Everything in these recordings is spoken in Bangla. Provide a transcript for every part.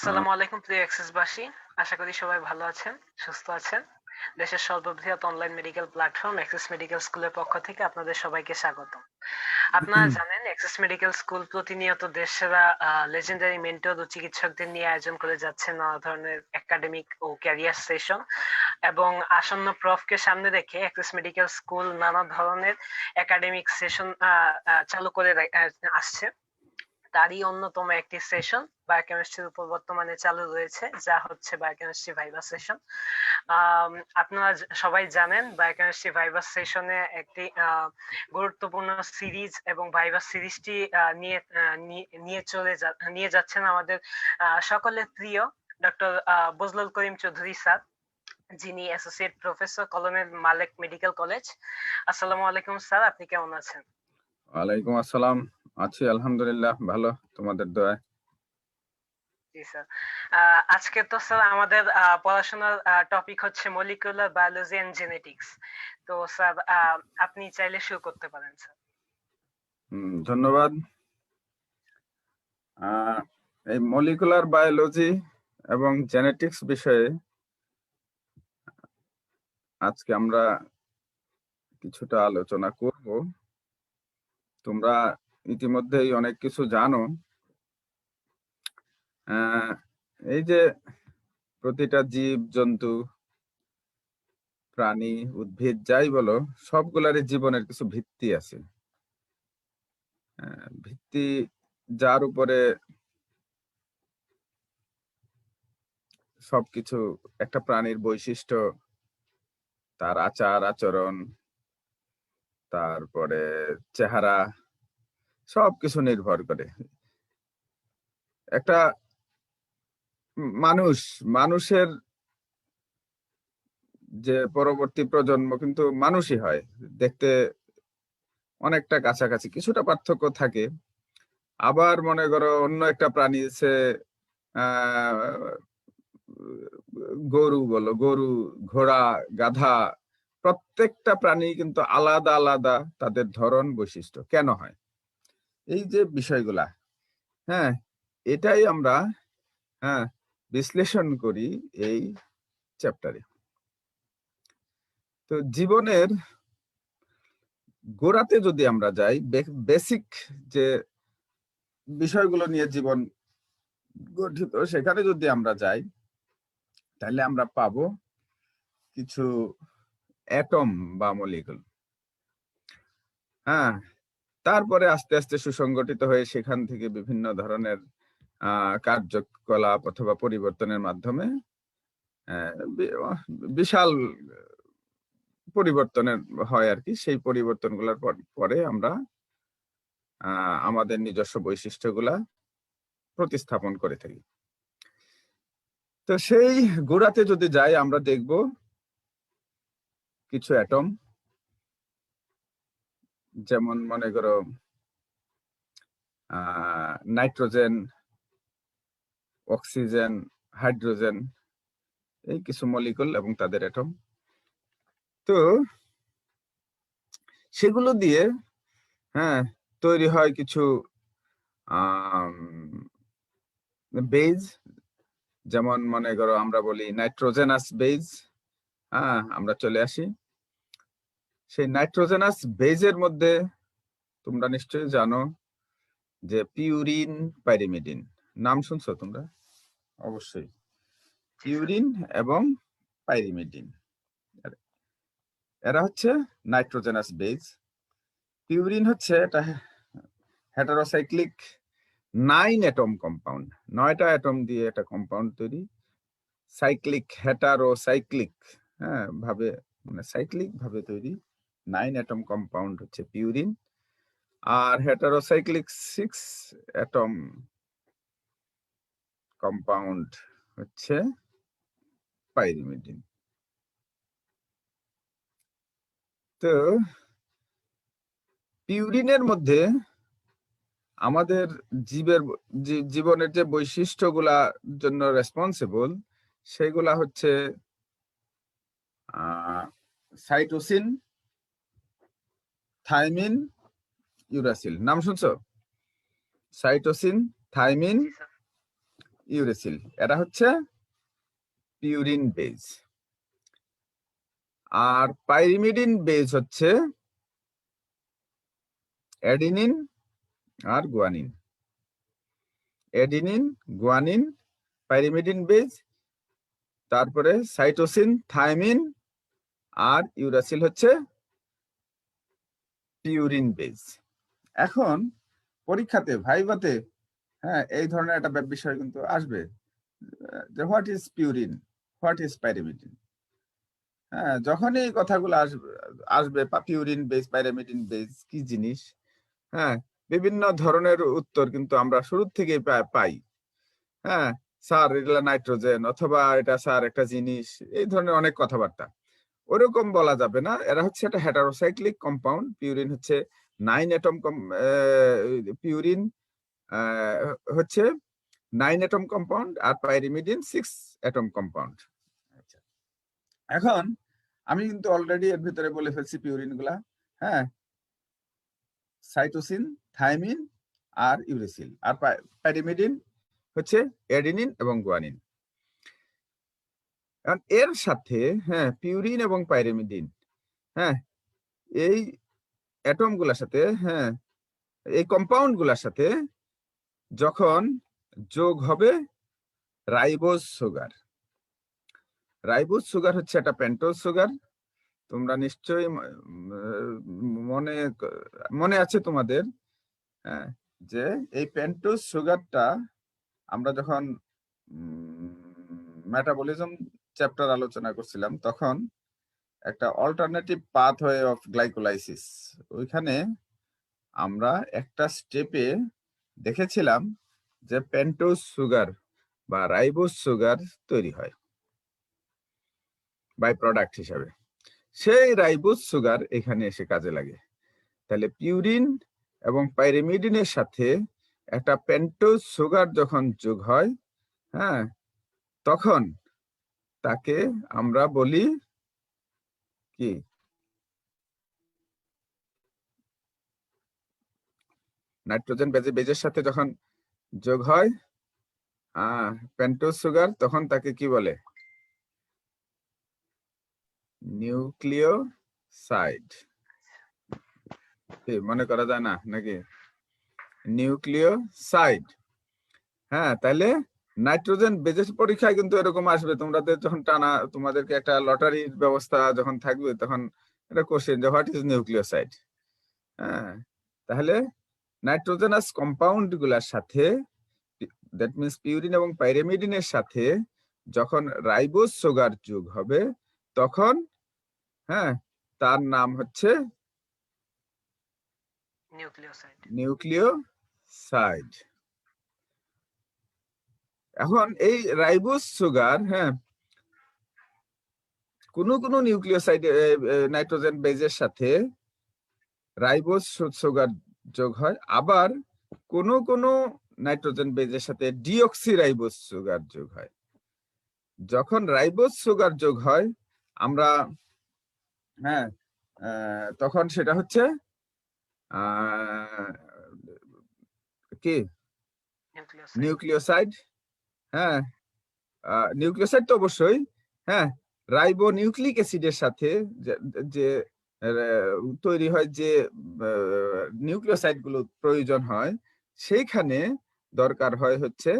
আসসালামু আলাইকুম প্রিয় অ্যাক্সেসবাসী। আশা করি সবাই ভালো আছেন, সুস্থ আছেন। দেশের সর্ববৃহৎ online medical platform access medical স্কুলের পক্ষ থেকে আপনাদের সবাইকে স্বাগতম। আপনারা জানেন অ্যাক্সেস মেডিকেল স্কুল প্রতিনিয়ত দেশসেরা লেজেন্ডারি মেন্টর ও চিকিৎসকদের নিয়ে আয়োজন করে যাচ্ছে নানা ধরনের একাডেমিক ও ক্যারিয়ার সেশন এবং আসন্ন প্রফকে সামনে রেখে অ্যাক্সেস মেডিকেল স্কুল নানা ধরনের একাডেমিক সেশন চালু করে আসছে। তারই অন্যতম একটি সেশন বায়োকেমিস্ট্রির উপর বর্তমানে চালু রয়েছে, যা হচ্ছে বায়োকেমিস্ট্রি ভাইভা সেশন। আপনারা সবাই জানেন বায়োকেমিস্ট্রি ভাইভা সেশনে একটি গুরুত্বপূর্ণ সিরিজ এবং ভাইভা সিরিজটি নিয়ে যাচ্ছেন আমাদের সকলের প্রিয় ডক্টর বজলুল করিম চৌধুরী স্যার, যিনি অ্যাসোসিয়েট প্রফেসর কলোনেল মালেক মেডিকেল কলেজ। আসসালামু আলাইকুম স্যার, আপনি কেমন আছেন? ওয়ালাইকুম আসসালাম, আছি আলহামদুলিল্লাহ ভালো, তোমাদের দোয়ায়। জি স্যার। আজকে তো স্যার আমাদের পড়াশোনার টপিক হচ্ছে মলিকুলার বায়োলজি এন্ড জেনেটিক্স। তো স্যার আপনি চাইলে শুরু করতে পারেন স্যার। ধন্যবাদ। এই মলিকুলার বায়োলজি এবং জেনেটিক্স বিষয়ে আজকে আমরা কিছুটা আলোচনা করব। তোমরা ইতিমধ্যেই অনেক কিছু জানো। এই যে প্রতিটা জীব জন্তু প্রাণী উদ্ভিদ যাই বলো, সবগুলারই জীবনের কিছু ভিত্তি আছে। ভিত্তি যার উপরে সবকিছু, একটা প্রাণীর বৈশিষ্ট্য, তার আচার আচরণ, তারপরে চেহারা, সবকিছু নির্ভর করে। একটা মানুষের যে পরবর্তী প্রজন্ম কিন্তু মানুষই হয়, দেখতে অনেকটা কাছাকাছি, কিছুটা পার্থক্য থাকে। আবার মনে করো অন্য একটা প্রাণী সে গরু বলো, গরু, ঘোড়া, গাধা, প্রত্যেকটা প্রাণী কিন্তু আলাদা আলাদা তাদের ধরন, বৈশিষ্ট্য কেন হয়, এই যে বিষয়গুলা, এটাই আমরা বিশ্লেষণ করি এই চ্যাপ্টারে। তো জীবনের গোড়াতে যদি আমরা যাই, বেসিক যে বিষয়গুলো নিয়ে জীবন গঠিত, সেখানে যদি আমরা যাই, তাহলে আমরা পাবো কিছু অ্যাটম বা মলিকুল। তারপরে আস্তে আস্তে সুসংগঠিত হয়ে সেখান থেকে বিভিন্ন ধরনের কার্যকলাপ অথবা পরিবর্তনের মাধ্যমে বিশাল পরিবর্তনের হয় আর কি। সেই পরিবর্তনগুলোর পরে আমরা আমাদের নিজস্ব বৈশিষ্ট্যগুলা প্রতিস্থাপন করে থাকি। তো সেই গোড়াতে যদি যাই, আমরা দেখব কিছু অ্যাটম, যেমন মনে করো নাইট্রোজেন, অক্সিজেন, হাইড্রোজেন, এই কিছু মলিকুল এবং তাদের অ্যাটম। তো সেগুলো দিয়ে তৈরি হয় কিছু বেজ, যেমন মনে করো আমরা বলি নাইট্রোজেনাস বেজ। আমরা চলে আসি সেই নাইট্রোজেনাস বেজের মধ্যে। তোমরা নিশ্চয়ই জানো যে পিউরিন, পাইরিমিডিন, নাম শুনছো তোমরা অবশ্যই। পিউরিন এবং পাইরিমিডিন, এরা হচ্ছে নাইট্রোজেনাস বেজ। পিউরিন হচ্ছে এটা হেটারোসাইক্লিক 9 অ্যাটম কম্পাউন্ড, 9টা অ্যাটম দিয়ে একটা কম্পাউন্ড তৈরি। সাইক্লিক, হেটারোসাইক্লিক ভাবে, মানে সাইক্লিক ভাবে তৈরি 9 অ্যাটম কম্পাউন্ড হচ্ছে পিউরিন। আর হেটারোসাইক্লিক 6 অ্যাটম কম্পাউন্ড হচ্ছে পাইরিমিডিন। তো পিউরিনের মধ্যে আমাদের জীবনের যে বৈশিষ্ট্যগুলা জন্য রেসপন্সিবল, সেগুলা হচ্ছে সাইটোসিন, থাইমিন, ইউরাসিল। নাম শুনছো? সাইটোসিন, থাইমিন, ইউরেসিল, এরা হচ্ছে পিউরিন বেজ। আর পাইরিমিডিন বেজ হচ্ছে অ্যাডিনিন আর guanine. Adenine, guanine, pyrimidine base, তারপরে সাইটোসিন, থাইমিন আর ইউরাসিল হচ্ছে পিউরিন বেজ। এখন পরীক্ষাতে ভাইভাতে এই ধরনের একটা বিষয় কিন্তু আসবে যে what is purine, what is pyrimidine. যখনই এই কথাগুলো আসবে পিউরিন বেজ, পাইরিমিডিন বেজ কি জিনিস, বিভিন্ন ধরনের উত্তর কিন্তু আমরা শুরু থেকে পাই। স্যার এগুলা নাইট্রোজেন, অথবা এটা স্যার একটা জিনিস, এই ধরনের অনেক কথাবার্তা। ওরকম বলা যাবে না, এরা হচ্ছে একটা হেটারোসাইক্লিক কম্পাউন্ড। পিউরিন হচ্ছে 9 অ্যাটম, পিউরিন হচ্ছে 9 অ্যাটম কম্পাউন্ড, আর পাইরিমিডিন 6 অ্যাটম কম্পাউন্ড। এখন আমি কিন্তু অলরেডি এর ভিতরে বলে ফেলছি পিউরিন গুলা, সাইটোসিন, থাইমিন আর ইউরেসিল। আর পাইরিমিডিন হচ্ছে অ্যাডিনিন এবং গুয়ানিন। এর সাথে পিউরিন এবং পাইরিমিডিন, এই অ্যাটম গুলার সাথে, এই কম্পাউন্ড গুলার সাথে যখন যোগ হবে রাইবোজ সুগার। রাইবোজ সুগার হচ্ছে একটা পেন্টোজ সুগার। তোমরা নিশ্চয়ই মনে আছে তোমাদের যে এই পেন্টোজ সুগারটা আমরা যখন মেটাবলিজম চ্যাপ্টার আলোচনা করছিলাম, তখন একটা অল্টারনেটিভ পাথওয়ে অফ গ্লাইকোলাইসিস, ওইখানে আমরা একটা স্টেপে দেখেছিলাম যে পেন্টোজ সুগার বা রাইবোজ সুগার তৈরি হয় বাই প্রোডাক্ট হিসাবে। সেই রাইবোজ সুগার এখানে এসে কাজে লাগে। তাহলে পিউরিন এবং পাইরিমিডিনের সাথে একটা পেন্টোজ সুগার যখন যোগ হয়, তখন তাকে আমরা বলি কি, নাইট্রোজেন বেজের সাথে যখন যোগ হয় পেন্টোজ সুগার, তখন তাকে কি বলে? নিউক্লিওসাইড। মনে করা যায় না নাকি? নিউক্লিওসাইড। তাহলে নাইট্রোজেন বেজের পরীক্ষায় কিন্তু এরকম আসবে। তোমাদের যখন তোমাদেরকে একটা লটারির ব্যবস্থা যখন থাকবে, তখন এটা কোশ্চেন যে হোয়াট ইজ নিউক্লিওসাইড। তাহলে নাইট্রোজেনাস কম্পাউন্ড গুলার সাথে, দ্যাট মিনস পিউরিন এবং পাইরিমিডিনের সাথে যখন রাইবোজ সুগার যোগ হবে, তখন তার নাম হচ্ছে নিউক্লিওসাইড। এখন এই রাইবোজ সুগার কোন নিউক্লিওসাইড নাইট্রোজেন বেজের সাথে রাইবোজ সুগার যোগ হয়, আবার কোন নাইট্রোজেন বেজের সাথে ডিঅক্সি রাইবোজ সুগার যোগ হয়। যখন রাইবোজ সুগার যোগ হয় আমরা তখন সেটা হচ্ছে কি, নিউক্লিওসাইড। নিউক্লিওসাইড তো অবশ্যই রাইবো নিউক্লিক অ্যাসিডের সাথে যে তৈরি হয়, যে নিউক্লিওসাইড গুলো প্রয়োজন হয়, সেইখানে দরকার হয় হচ্ছে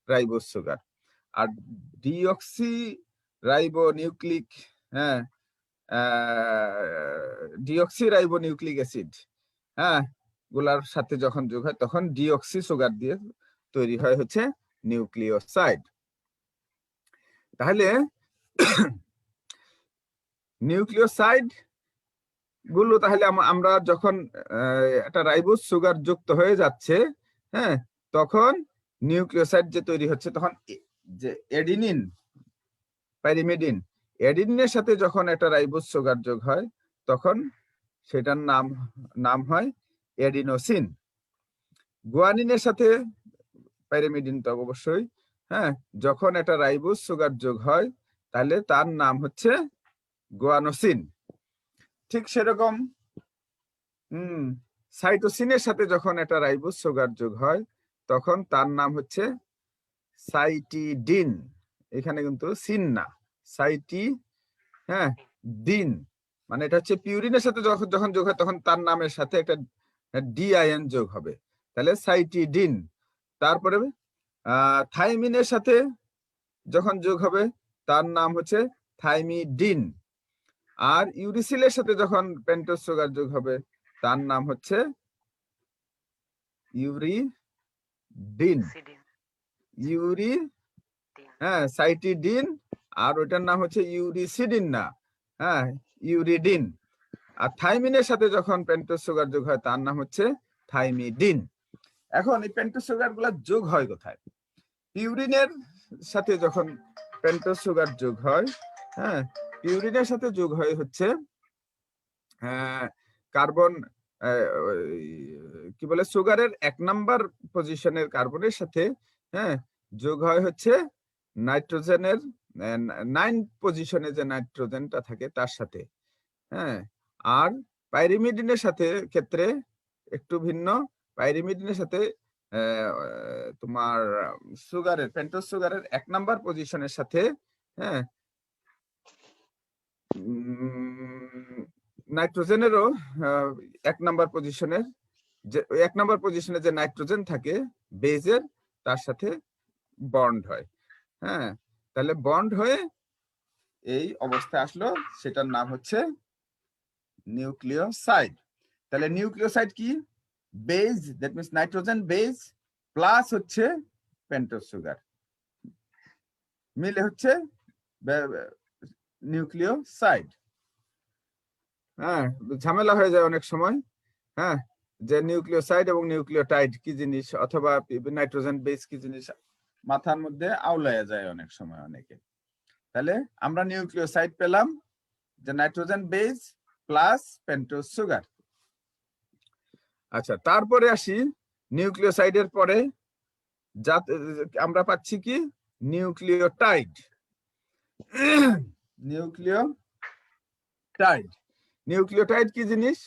রাইবোজ সুগার। আর deoxyribonucleic deoxyribonucleic acid গুলার সাথে যখন যোগ হয়, তখন ডিঅক্সি সুগার দিয়ে তৈরি হয় হচ্ছে নিউক্লিওসাইড। তাহলে নিউক্লিওসাইড গুলো, তাহলে আমরা যখন একটা রাইবোজ সুগার যুক্ত হয়ে যাচ্ছে, তখন নিউক্লিওসাইড যে তৈরি হচ্ছে, তখন যে অ্যাডিনিন, পাইরিমিডিন, অ্যাডিনিনের সাথে যখন একটা রাইবোজ সুগার যোগ হয়, তখন সেটার নাম হয় অ্যাডিনোসিন। গুয়ানিনের সাথে পাইরিমিডিন তো অবশ্যই, যখন একটা রাইবোজ সুগার যোগ হয়, তাহলে তার নাম হচ্ছে গুয়ানোসিন। ঠিক সেরকম সাইটোসিনের সাথে যখন একটা রাইবোজ সুগার যোগ হয়, তখন তার নাম হচ্ছে সাইটিডিন, এখানে কিন্তু সিন না, সাইটি, হ্যাঁ, দিন, মানে এটা হচ্ছে পিউরিনের সাথে যখন যখন যোগ হয় তখন তার নামের সাথে একটা ডিআইএন যোগ হবে, তাহলে সাইটিডিন। তারপরে থাইমিনের সাথে যখন যোগ হবে তার নাম হচ্ছে থাইমিডিন। আর ইউরিসিলের সাথে যখন পেন্টোজ সুগার যোগ হবে তার নাম হচ্ছে ইউরিডিন। সিডিন। ইউরি, দিন। হ্যাঁ, সাইটিডিন, আর ওইটার নাম হচ্ছে ইউরিসিডিন না, হ্যাঁ, ইউরিডিন। আর থাইমিনের সাথে যখন পেন্টোজ সুগার যোগ হয় তার নাম হচ্ছে থাইমিডিন। এখন এই পেন্টোজ সুগার গুলা যোগ হয় কোথায়? পিউরিনের সাথে যখন পেন্টোজ সুগার যোগ হয়, হ্যাঁ, পিউরিনের সাথে যোগ হয় হচ্ছে কার্বন, কি বলে, সুগারের 1 নাম্বার পজিশনের কার্বনের সাথে, হ্যাঁ, যোগ হয় হচ্ছে নাইট্রোজেনের 9 পজিশনে যে নাইট্রোজেনটা থাকে তার সাথে, হ্যাঁ। আর পাইরিমিডিনের সাথে ক্ষেত্রে একটু ভিন্ন। পাইরিমিডিনের সাথে তোমার সুগারের, পেন্টোজ সুগারের 1 নাম্বার পজিশনের সাথে, হ্যাঁ, নাইট্রোজেনেরও 1 নাম্বার পজিশনের, যে 1 নাম্বার পজিশনে যে নাইট্রোজেন থাকে বেজের, তার সাথে বন্ড হয়, হ্যাঁ। তাহলে বন্ড হয়ে এই অবস্থায় আসলো, সেটার নাম হচ্ছে নিউক্লিওসাইড। তাহলে নিউক্লিওসাইড কি? Base, that means nitrogen base plus হচ্ছে পেন্টোজ সুগার মিলে হচ্ছে নিউক্লিওসাইড। হ্যাঁ, ঝামেলা হয়ে যায় অনেক সময়, হ্যাঁ, যে নিউক্লিওসাইড এবং নিউক্লিওটাইড কি জিনিস, অথবা নাইট্রোজেন বেস কি জিনিস, মাথার মধ্যে আউলাইয়া যায় অনেক সময় অনেকে। তাহলে আমরা নিউক্লিওসাইড পেলাম, যে nitrogen base plus pentose sugar. আচ্ছা, তারপরে আসি নিউক্লিওসাইডের পরে আমরা পাচ্ছি কি? নিউক্লিওটাইড। নিউক্লিওটাইড, নিউক্লিওটাইড কি জিনিস?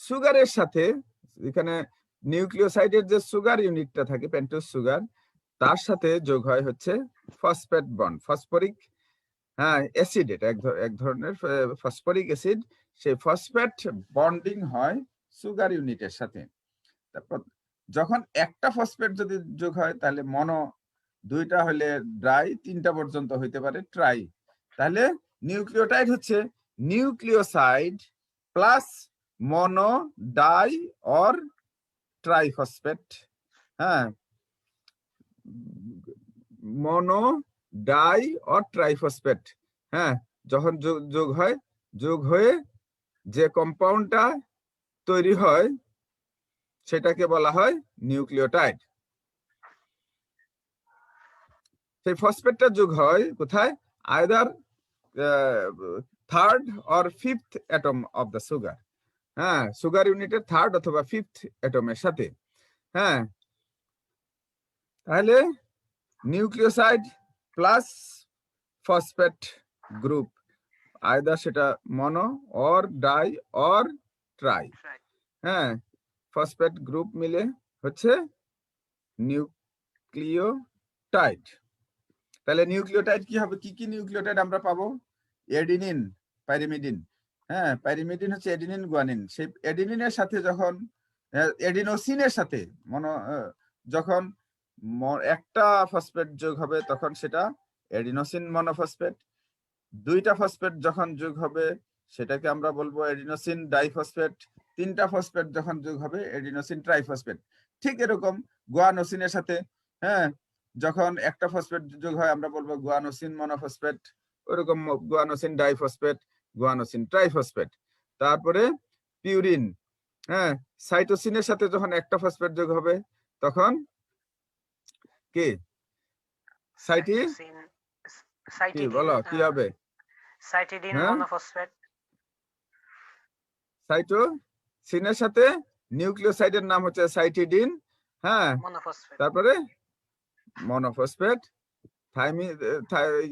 সুগারের সাথে, এখানে নিউক্লিওসাইডের যে সুগার ইউনিটটা থাকে পেন্টোজ সুগার, তার সাথে যোগ হয় হচ্ছে ফসফেট বন্ড, ফসফরিক, হ্যাঁ, অ্যাসিড, এটা এক ধরনের ফসফরিক অ্যাসিড। সেই ফসফেট বন্ডিং হয় সুগার ইউনিটের সাথে। তারপর যখন একটা ফসফেট যদি যোগ হয় তাহলে মনো, 2টা হলে ড্রাই, 3টা পর্যন্ত হইতে পারে ট্রাই। তাহলে নিউক্লিওটাইড হচ্ছে nucleoside plus mono, di or triphosphate, হ্যাঁ, মনো, ডাই অর ট্রাইফসফেট, হ্যাঁ, যখন যোগ হয়, যোগ হয়ে যে কম্পাউন্ডটা তৈরি হয় সেটাকে বলা হয় নিউক্লিওটাইড। সেই ফসফেটটা যোগ হয় কোথায়? Either 3rd or 5th atom of the sugar, হ্যাঁ, সুগার ইউনিটের 3rd অথবা 5th অ্যাটমের সাথে, হ্যাঁ। তাহলে nucleoside plus phosphate group, either সেটা মনো অর ডাই অর ট্রাই, হ্যাঁ, ফসফেট গ্রুপ মিলে হচ্ছে নিউক্লিওটাইড। তাহলে নিউক্লিওটাইড কি হবে? কি কি নিউক্লিওটাইড আমরা পাবো? এডিনিন, পাইরিমিডিন, হ্যাঁ, পাইরিমিডিন হচ্ছে এডিনিন, গুয়ানিন। সেই এডিনিনের সাথে যখন এডিনোসিনের সাথে যখন একটা ফসফেট যোগ হবে তখন সেটা এডিনোসিন মনোফসফেট। 2টা ফসফেট যখন যোগ হবে সেটাকে আমরা বলবো এডিনোসিন ডাইফসফেট। 3টা ফসফেট যখন যোগ হবে এডিনোসিন ট্রাইফসফেট। ঠিক এরকম গুয়ানোসিনের সাথে, হ্যাঁ, যখন একটা ফসফেট যোগ হয় আমরা বলবো গুয়ানোসিন মনোফসফেট, ওরকম গুয়ানোসিন ডাইফসফেট, গুয়ানোসিন ট্রাইফসফেট। তারপরে পিউরিন, হ্যাঁ, সাইটোসিনের সাথে যখন একটা ফসফেট যোগ হবে তখন কি? কি বলো, কি হবে? সাইটিডিন হ্যাঁ, মনোফসফেট। সাইটোসিনের সাথে নিউক্লিওসাইডের নাম হচ্ছে সাইটিডিন, হ্যাঁ, মনোফসফেট। তারপরে মনোফসফেট।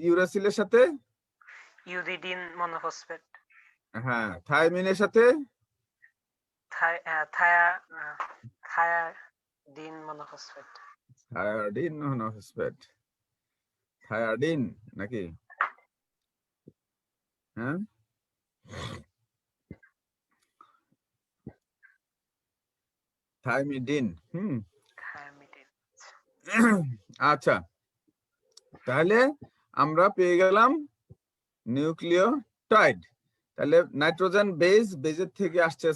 ইউরাসিলের সাথে ইউরিডিন মনোফসফেট। হ্যাঁ, থাইমিনের সাথে থায়াডিন মনোফসফেট। থায়াডিন মনোফসফেট, থায়াডিন নাকি? হ্যাঁ, থাইমিডিন। থায়ামিডিন। আচ্ছা, তাহলে আমরা পেয়ে গেলাম নিউক্লিওটাইড। তাহলে নাইট্রোজেন বেজের থেকে আসছে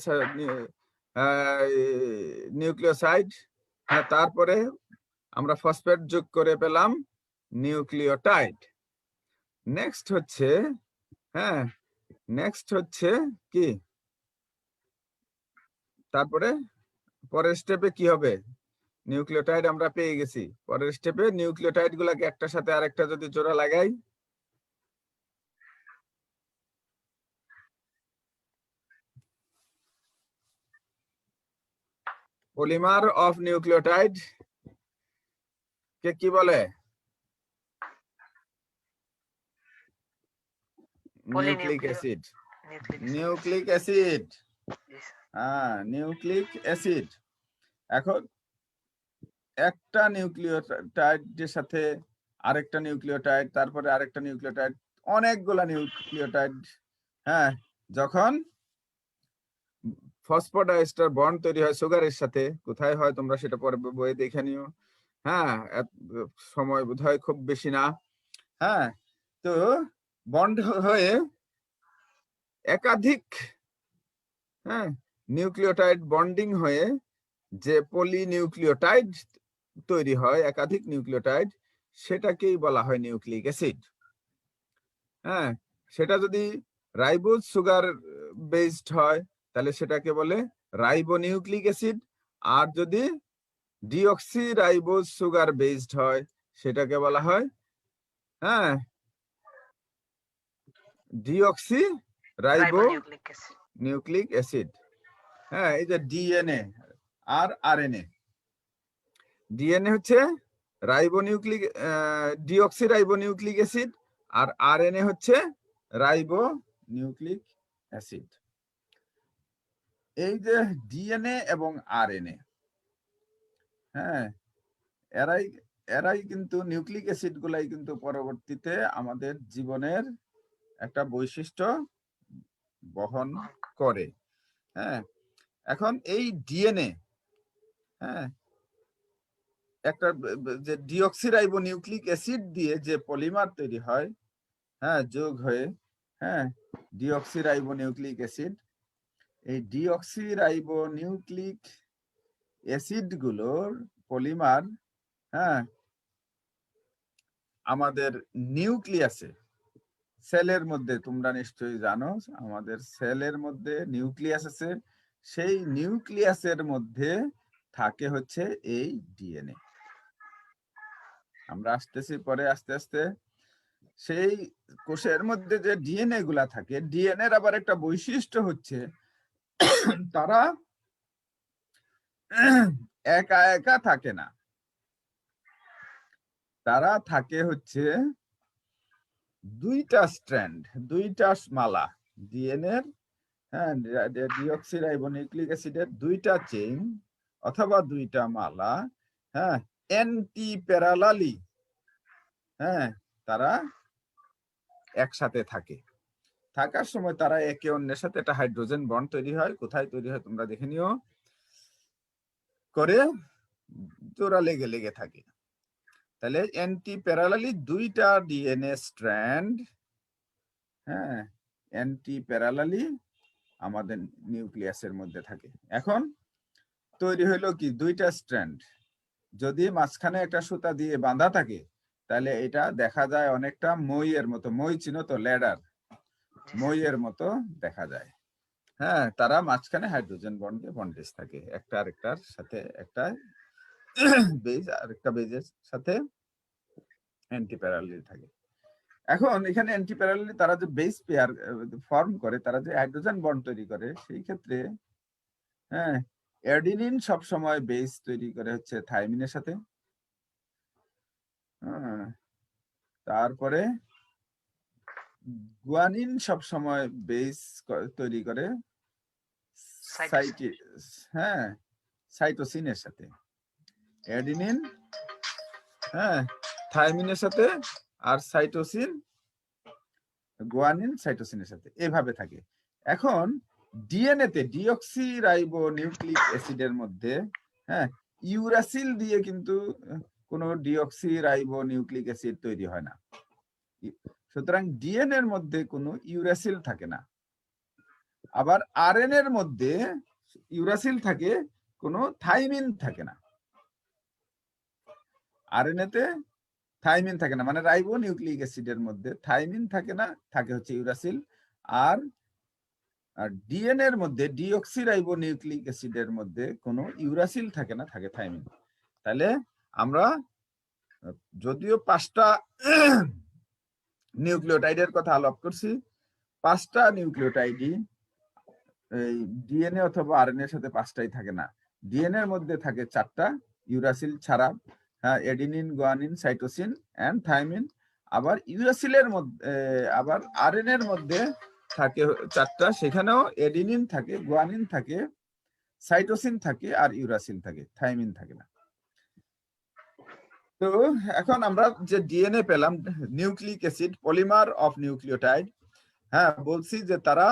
নিউক্লিওসাইড। হ্যাঁ, তারপরে আমরা ফসফেট যোগ করে পেলাম নিউক্লিওটাইড। নেক্সট হচ্ছে, হ্যাঁ, নেক্সট হচ্ছে কি, তারপরে পরের স্টেপে কি হবে? নিউক্লিওটাইড আমরা পেয়ে গেছি, পরের স্টেপে নিউক্লিওটাইড গুলাকে একটার সাথে আরেকটা যদি জোড়া লাগাই, পলিমার অফ নিউক্লিওটাইড কে কি বলে? Nucleic acid. নিউক্লিক অ্যাসিড, হ্যাঁ, নিউক্লিক অ্যাসিড। এখন একটা নিউক্লিওটাইডের সাথে আরেকটা নিউক্লিওটাইড, তারপরে আরেকটা নিউক্লিওটাইড, অনেকগুলা নিউক্লিওটাইড, হ্যাঁ, যখন ফসফোডাইস্টার বন্ড তৈরি হয় সুগারের সাথে, কোথায় হয় তোমরা সেটা পরে বইয়ে দেখে নিও। হ্যাঁ, সময় বোধহয় খুব বেশি না। হ্যাঁ, তো বন্ড হয়ে একাধিক, হ্যাঁ, নিউক্লিওটাইড বন্ডিং হয়ে যে পলিনিউক্লিওটাইড তৈরি হয়, একাধিক নিউক্লিওটাইড, সেটাকেই বলা হয় নিউক্লিক অ্যাসিড। হ্যাঁ, সেটা যদি রাইবোজ সুগার বেসড হয় তাহলে সেটাকে বলে রাইবোনিউক্লিক অ্যাসিড, আর যদি ডিঅক্সি রাইবোজ সুগার বেসড হয় সেটাকে বলা হয়, হ্যাঁ, ডিঅক্সি রাইবো নিউক্লিক অ্যাসিড। হ্যাঁ, এই যে ডিএনএ আর আরএনএ, ডিএনএ হচ্ছে রাইবোনিউক্লিক ডিঅক্সি রাইবোনিউক্লিক অ্যাসিড, আর আরএনএ হচ্ছে রাইবোনিউক্লিক অ্যাসিড। এই যে ডিএনএ এবং আরএনএ, হ্যাঁ, এরাই এরাই কিন্তু নিউক্লিক অ্যাসিড গুলাই কিন্তু পরবর্তীতে আমাদের জীবনের একটা বৈশিষ্ট্য বহন করে। হ্যাঁ, এখন এই ডিএনএ, হ্যাঁ, একটা যে ডিঅক্সিরাইবোনিউক্লিক অ্যাসিড দিয়ে যে পলিমার তৈরি হয়, হ্যাঁ, যোগ হয়ে, হ্যাঁ, ডিঅক্সিরাইবোনিউক্লিক অ্যাসিড, এই ডিঅক্সিরাইবোনিউক্লিক অ্যাসিড গুলোর পলিমার, হ্যাঁ, আমাদের নিউক্লিয়াসে, সেলের মধ্যে, তোমরা নিশ্চয়ই জানো আমাদের সেলের মধ্যে নিউক্লিয়াস আছে, সেই নিউক্লিয়াসের মধ্যে থাকে হচ্ছে এই ডিএনএ। আমরা আসতেছি পরে আস্তে আস্তে, সেই কোষের মধ্যে যে ডিএনএ গুলা থাকে, ডিএনএ এর আবার একটা বৈশিষ্ট্য হচ্ছে তারা একা একা থাকে না, তারা থাকে হচ্ছে দুইটা স্ট্র্যান্ড, দুইটা মালা ডিএনএ এর, হ্যাঁ, ডিঅক্সিরাইবোনিউক্লিক অ্যাসিডের দুইটা চেইন অথবা দুইটা মালা, হ্যাঁ, অ্যান্টি প্যারালালি, হ্যাঁ, তারা একসাথে থাকে। থাকার সময় তারা একে অন্যের সাথে একটা হাইড্রোজেন বন্ড তৈরি হয়, কোথায় তৈরি হয় তোমরা দেখে নিও, করে জোড়া লেগে লেগে থাকে। তাহলে অ্যান্টি প্যারালালি দুইটা ডিএনএ স্ট্র্যান্ড, হ্যাঁ, অ্যান্টি প্যারালালি আমাদের নিউক্লিয়াসের মধ্যে থাকে। এখন তৈরি হইলো কি দুইটা স্ট্র্যান্ড, যদি মাঝখানে একটা সুতা দিয়ে বাঁধা থাকে তাহলে এটা দেখা যায় অনেকটা মইয়ের মতো, মই চিনো তো, ল্যাডার, মইয়ের মতো দেখা যায়। হ্যাঁ, তারা মাঝখানে হাইড্রোজেন বন্ডে বন্ডেজ থাকে, একটা আরেকটার সাথে, একটা বেজ আরেকটা বেজের সাথে অ্যান্টি প্যারালালি থাকে। এখন এখানে অ্যান্টি প্যারালালি তারা যে বেস পেয়ার ফর্ম করে, তারা যে হাইড্রোজেন বন্ড তৈরি করে, সেই ক্ষেত্রে, হ্যাঁ, অ্যাডিনিন সব সময় বেস তৈরি করে হচ্ছে থাইমিনের সাথে, হ্যাঁ, তারপরে গুয়ানিন সব সময় বেস তৈরি করে হ্যাঁ, সাইটোসিনের সাথে, অ্যাডিনিন, হ্যাঁ, থাইমিনের সাথে, আর সাইটোসিন গুয়ানিন সাইটোসিনের সাথে এভাবে থাকে। এখন ডিএনএ তে ডিঅক্সি রাইবো নিউক্লিক অ্যাসিডের মধ্যে হ্যাঁ ইউরাসিল দিয়ে কিন্তু কোনো ডিঅক্সি রাইবো নিউক্লিক অ্যাসিড তৈরি হয় না। সুতরাং ডিএনএ এর মধ্যে কোনো ইউরাসিল থাকে না। আবার আরএনএ এর মধ্যে ইউরাসিল থাকে, কোনো থাইমিন থাকে না। আরএনএ তে থাইমিন থাকে না, মানে রাইবো নিউক্লিক অ্যাসিডের মধ্যে থাইমিন থাকে না, থাকে হচ্ছে ইউরাসিল। আর ডিএনএ এর মধ্যে ডিঅক্সি রাইবো নিউক্লিক অ্যাসিডের মধ্যে কোনো ইউরাসিল থাকে না, থাকে থাইমিন। তাহলে আমরা যদিও 5টা নিউক্লিওটাইডের কথা আলাপ করছি, 5টা নিউক্লিওটাইডই এই ডিএনএ অথবা আরএনএ এর সাথে 5টাই থাকে না। ডিএনএ এর মধ্যে থাকে 4টা ইউরাসিল ছাড়া, হ্যাঁ, adenine, guanine, cytosine and thymine. আবার ইউরাসিলের মধ্যে, আবার আরএনএ এর মধ্যে থাকে 4টা, সেখানেও এডিনিন থাকে, গুয়ানিন থাকে, সাইটোসিন থাকে, আর ইউরাসিল থাকে, থাইমিন থাকে না। তো এখন আমরা যে ডিএনএ পেলাম, nucleic acid polymer of nucleotide, হ্যাঁ, বলছি যে তারা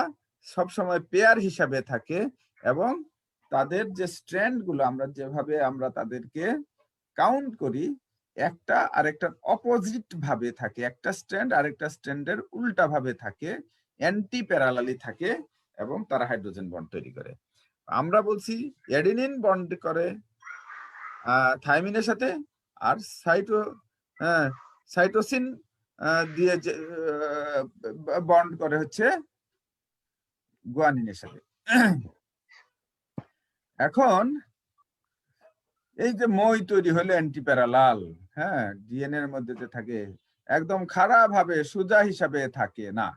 সব সময় পেয়ার হিসাবে থাকে এবং তাদের যে স্ট্র্যান্ড গুলো আমরা যেভাবে আমরা তাদেরকে কাউন্ট করি, একটা আরেকটার অপোজিট ভাবে থাকে, একটা স্ট্র্যান্ড আরেকটা স্ট্র্যান্ডের উল্টা ভাবে থাকে, অ্যান্টি প্যারালালি থাকে এবং তারা হাইড্রোজেন বন্ড তৈরি করে। আমরা বলছি অ্যাডেনিন বন্ড করে থাইমিনের সাথে, আর সাইটোসিন দিয়ে যে বন্ড করে হচ্ছে গুয়ানিনের সাথে। এখন এই যে মই তৈরি হলো অ্যান্টিপ্যারালাল, হ্যাঁ, ডিএনএ এর মধ্যে যে থাকে, একদম খারাপ ভাবে সোজা হিসাবে থাকে না,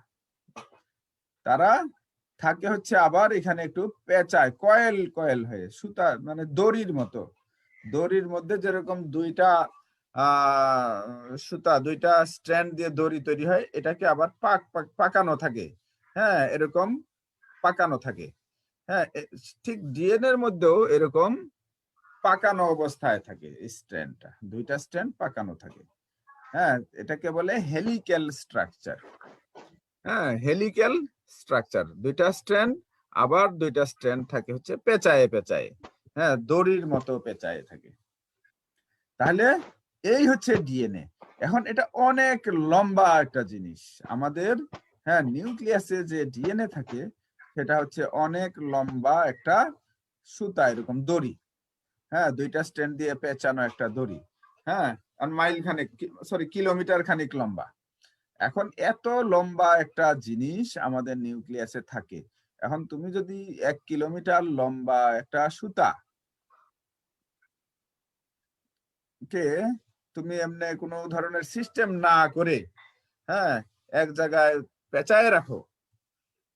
তারা থাকে হচ্ছে আবার এখানে একটু পেঁচায়, কয়েল কয়েল হয়ে, সুতা মানে দড়ির মতো। দড়ির মধ্যে যেরকম দুইটা সুতা, দুইটা স্ট্র্যান্ড দিয়ে দড়ি তৈরি হয়, এটাকে আবার পাকানো থাকে, হ্যাঁ, এরকম পাকানো থাকে। হ্যাঁ, ঠিক ডিএনএ এর মধ্যেও এরকম পাকানো অবস্থায় থাকে স্ট্র্যান্ডটা, দুইটা স্ট্র্যান্ড পাকানো থাকে। হ্যাঁ, এটাকে বলে হেলিক্যাল স্ট্রাকচার। হ্যাঁ, হেলিক্যাল স্ট্রাকচার, দুইটা স্ট্র্যান্ড, আবার দুইটা স্ট্র্যান্ড থাকে হচ্ছে পেঁচায়ে পেঁচায়ে, হ্যাঁ, দড়ির মতো পেঁচায়ে থাকে। তাহলে এই হচ্ছে ডিএনএ। এখন এটা অনেক লম্বা একটা জিনিস আমাদের, হ্যাঁ, নিউক্লিয়াসে যে ডিএনএ থাকে সেটা হচ্ছে অনেক লম্বা একটা সুতা, এরকম দড়ি, হ্যাঁ, দুইটা স্ট্র্যান্ড দিয়ে পেঁচানো একটা দড়ি, হ্যাঁ, আর মাইল খানিক, সরি, কিলোমিটার খানিক লম্বা। এখন এত লম্বা একটা জিনিস আমাদের নিউক্লিয়াসে থাকে। এখন তুমি যদি 1 কিলোমিটার লম্বা একটা সুতা কে তুমি এমনি কোনো ধরনের সিস্টেম না করে, হ্যাঁ, এক জায়গায় পেঁচায় রাখো,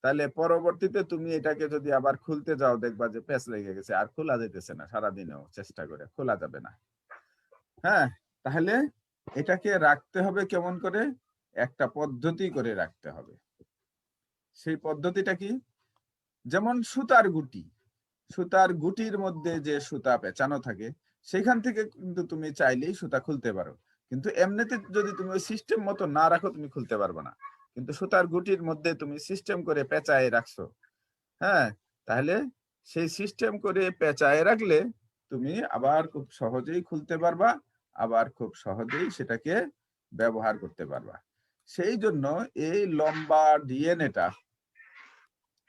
তাহলে পরবর্তীতে তুমি এটাকে যদি আবার খুলতে যাও, দেখবা যে পেঁচ লেগে গেছে, আর খোলা যেতেছে না, সারাদিনেও চেষ্টা করে খোলা যাবে না। হ্যাঁ, তাহলে এটাকে রাখতে হবে কেমন করে, একটা পদ্ধতি করে রাখতে হবে। সেই পদ্ধতিটা কি? যেমন সুতার গুটি, সুতার গুটির মধ্যে যে সুতা পেঁচানো থাকে, সেখান থেকে কিন্তু তুমি চাইলেই সুতা খুলতে পারো, কিন্তু এমনিতে যদি তুমি ওই সিস্টেম মতো না রাখো, তুমি খুলতে পারবে না। কিন্তু সুতার গুটির মধ্যে তুমি সিস্টেম করে পেঁচায় রাখছো, হ্যাঁ, তাহলে সেই সিস্টেম করে পেঁচায় রাখলে তুমি আবার খুব সহজেই খুলতে পারবা, আবার খুব সহজেই সেটাকে ব্যবহার করতে পারবা। সেই জন্য এই লম্বা ডিএনএটা,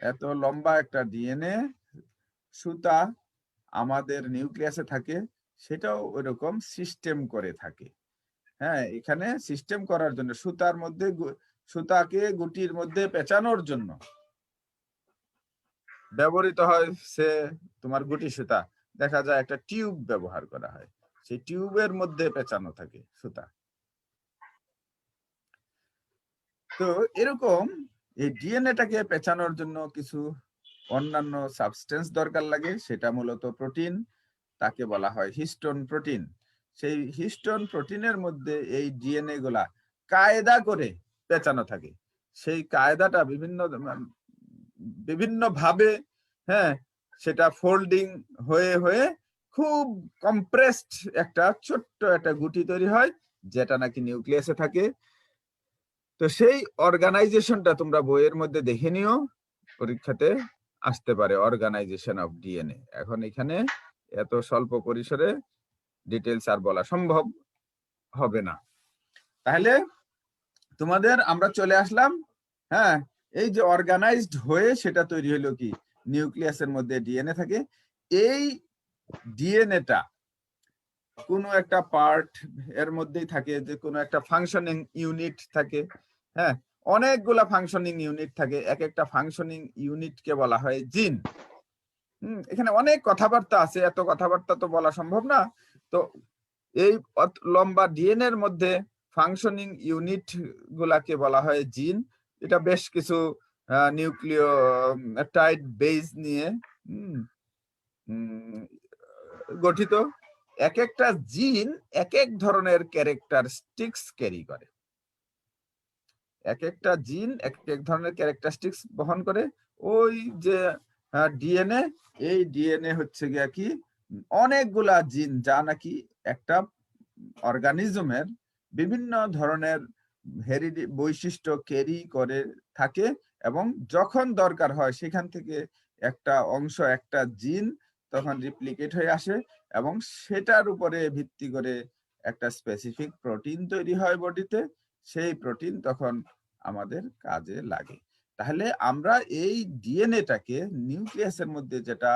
এত লম্বা একটা ডিএনএ সুতা আমাদের নিউক্লিয়াসে থাকে, সেটাও ওইরকম সিস্টেম করে থাকে। হ্যাঁ, এখানে সিস্টেম করার জন্য সুতার মধ্যে, সুতাকে গুটির মধ্যে পেঁচানোর জন্য ব্যবহৃত হয় সে তোমার গুটি সুতা, দেখা যায় একটা টিউব ব্যবহার করা হয়, সেই টিউবের মধ্যে পেঁচানো থাকে সুতা। তো এরকম এই ডিএনএটাকে পেঁচানোর জন্য কিছু অন্যান্য সাবস্টেন্স দরকার লাগে, সেটা মূলত প্রোটিন, তাকে বলা হয় হিস্টোন প্রোটিন। সেই হিস্টোন প্রোটিনের মধ্যে এই ডিএনএ গুলা কায়দা করে পেঁচানো থাকে। সেই কায়দাটা বিভিন্ন ভাবে, হ্যাঁ, সেটা ফোল্ডিং হয়ে হয়ে খুব কম্প্রেসড একটা ছোট্ট একটা গুটি তৈরি হয়, যেটা নাকি নিউক্লিয়াসে থাকে। তো সেই অর্গানাইজেশনটা তোমরা বইয়ের মধ্যে দেখে নিও, পরীক্ষাতে আসতে পারে অর্গানাইজেশন অফ ডিএনএ। এখন এখানে এত স্বল্প পরিসরে ডিটেলস আর বলা সম্ভব হবে না। তাহলে তোমাদের আমরা চলে আসলাম, হ্যাঁ, এই যে অর্গানাইজড হয়ে সেটা তৈরি হলো কি, নিউক্লিয়াসের মধ্যে ডিএনএ থাকে। এই ডিএনএটা কোনো একটা পার্ট এর মধ্যেই থাকে, যে কোনো একটা ফাংশনিং ইউনিট থাকে, হ্যাঁ, অনেকগুলা ফাংশনিং ইউনিট থাকে, এক একটা ফাংশনিং ইউনিটকে বলা হয় জিন। এখানে অনেক কথাবার্তা আছে, এত কথাবার্তা তো বলা সম্ভব না। তো এই লম্বা ডিএনএ এর মধ্যে ফাংশনিং ইউনিট গুলাকে বলা হয় জিন। এটা বেশ কিছু নিউক্লিওটাইড বেস নিয়ে গঠিত। এক একটা জিন এক এক ধরনের ক্যারেক্টারিস্টিক্স ক্যারি করে, এক একটা জিন এক এক ধরনের ক্যারেক্টারিস্টিক্স বহন করে। ওই যে ডিএনএ, এই ডিএনএ হচ্ছে গিয়া কি অনেকগুলা জিন, যা নাকি একটা অর্গানিজমের বিভিন্ন ধরনের বৈশিষ্ট্য ক্যারি করে থাকে, এবং যখন দরকার হয় সেখান থেকে একটা অংশ, একটা জিন তখন রিপ্লিকেট হয়ে আসে, এবং সেটার উপরে ভিত্তি করে একটা স্পেসিফিক প্রোটিন তৈরি হয় বডিতে। সেই প্রোটিন তখন আমাদের কাজে লাগে। তাহলে আমরা এই ডিএনএটাকে নিউক্লিয়াসের মধ্যে যেটা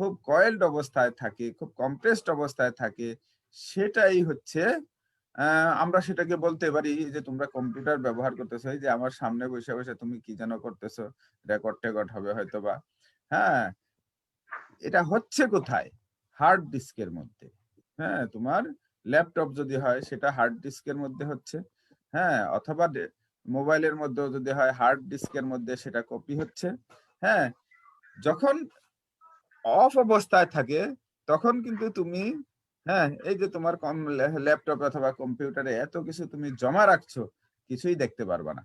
খুব কয়েলড অবস্থায় থাকে, খুব কম্প্রেসড অবস্থায় থাকে, সেটাই হচ্ছে আমরা সেটাকে বলতে পারি যে তোমরা কম্পিউটার ব্যবহার করতেছো, যে আমার সামনে বসে বসে তুমি কি যেন করতেছো, রেকর্ড টেকর্ড হবে হয়তোবা। হ্যাঁ, এটা হচ্ছে কোথায়? হার্ড ডিস্কের মধ্যে। হ্যাঁ, তোমার ল্যাপটপ যদি হয় সেটা হার্ড ডিস্কের মধ্যে হচ্ছে, হ্যাঁ, অথবা মোবাইলের মধ্যেও যদি হয় হার্ড ডিস্কের মধ্যে সেটা কপি হচ্ছে। হ্যাঁ, যখন অফ অবস্থায় থাকে তখন কিন্তু তুমি, হ্যাঁ, এই যে তোমার ল্যাপটপ অথবা কম্পিউটারে এত কিছু তুমি জমা রাখছো, কিছুই দেখতে পারবা না।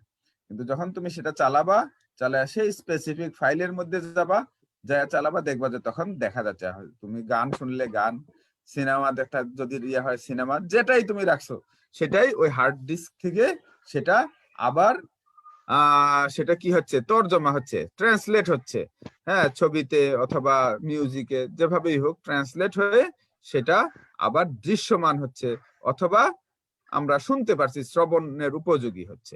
কিন্তু যখন তুমি সেটা চালাবা, চালায় সেই স্পেসিফিক ফাইলের মধ্যে যাবা, যা চালাবা, দেখবা যে তখন দেখা যাচ্ছে তুমি গান শুনলে গান, সিনেমা দেখা যদি ইয়ে হয় সিনেমা, যেটাই তুমি রাখছো সেটাই ওই হার্ড ডিস্ক থেকে সেটা আবার সেটা কি হচ্ছে, তর্জমা হচ্ছে, ট্রান্সলেট হচ্ছে, হ্যাঁ, ছবিতে অথবা মিউজিকে, যেভাবেই হোক ট্রান্সলেট হয়ে সেটা আবার দৃশ্যমান হচ্ছে, অথবা আমরা শুনতে পারছি, শ্রবণের উপযোগী হচ্ছে।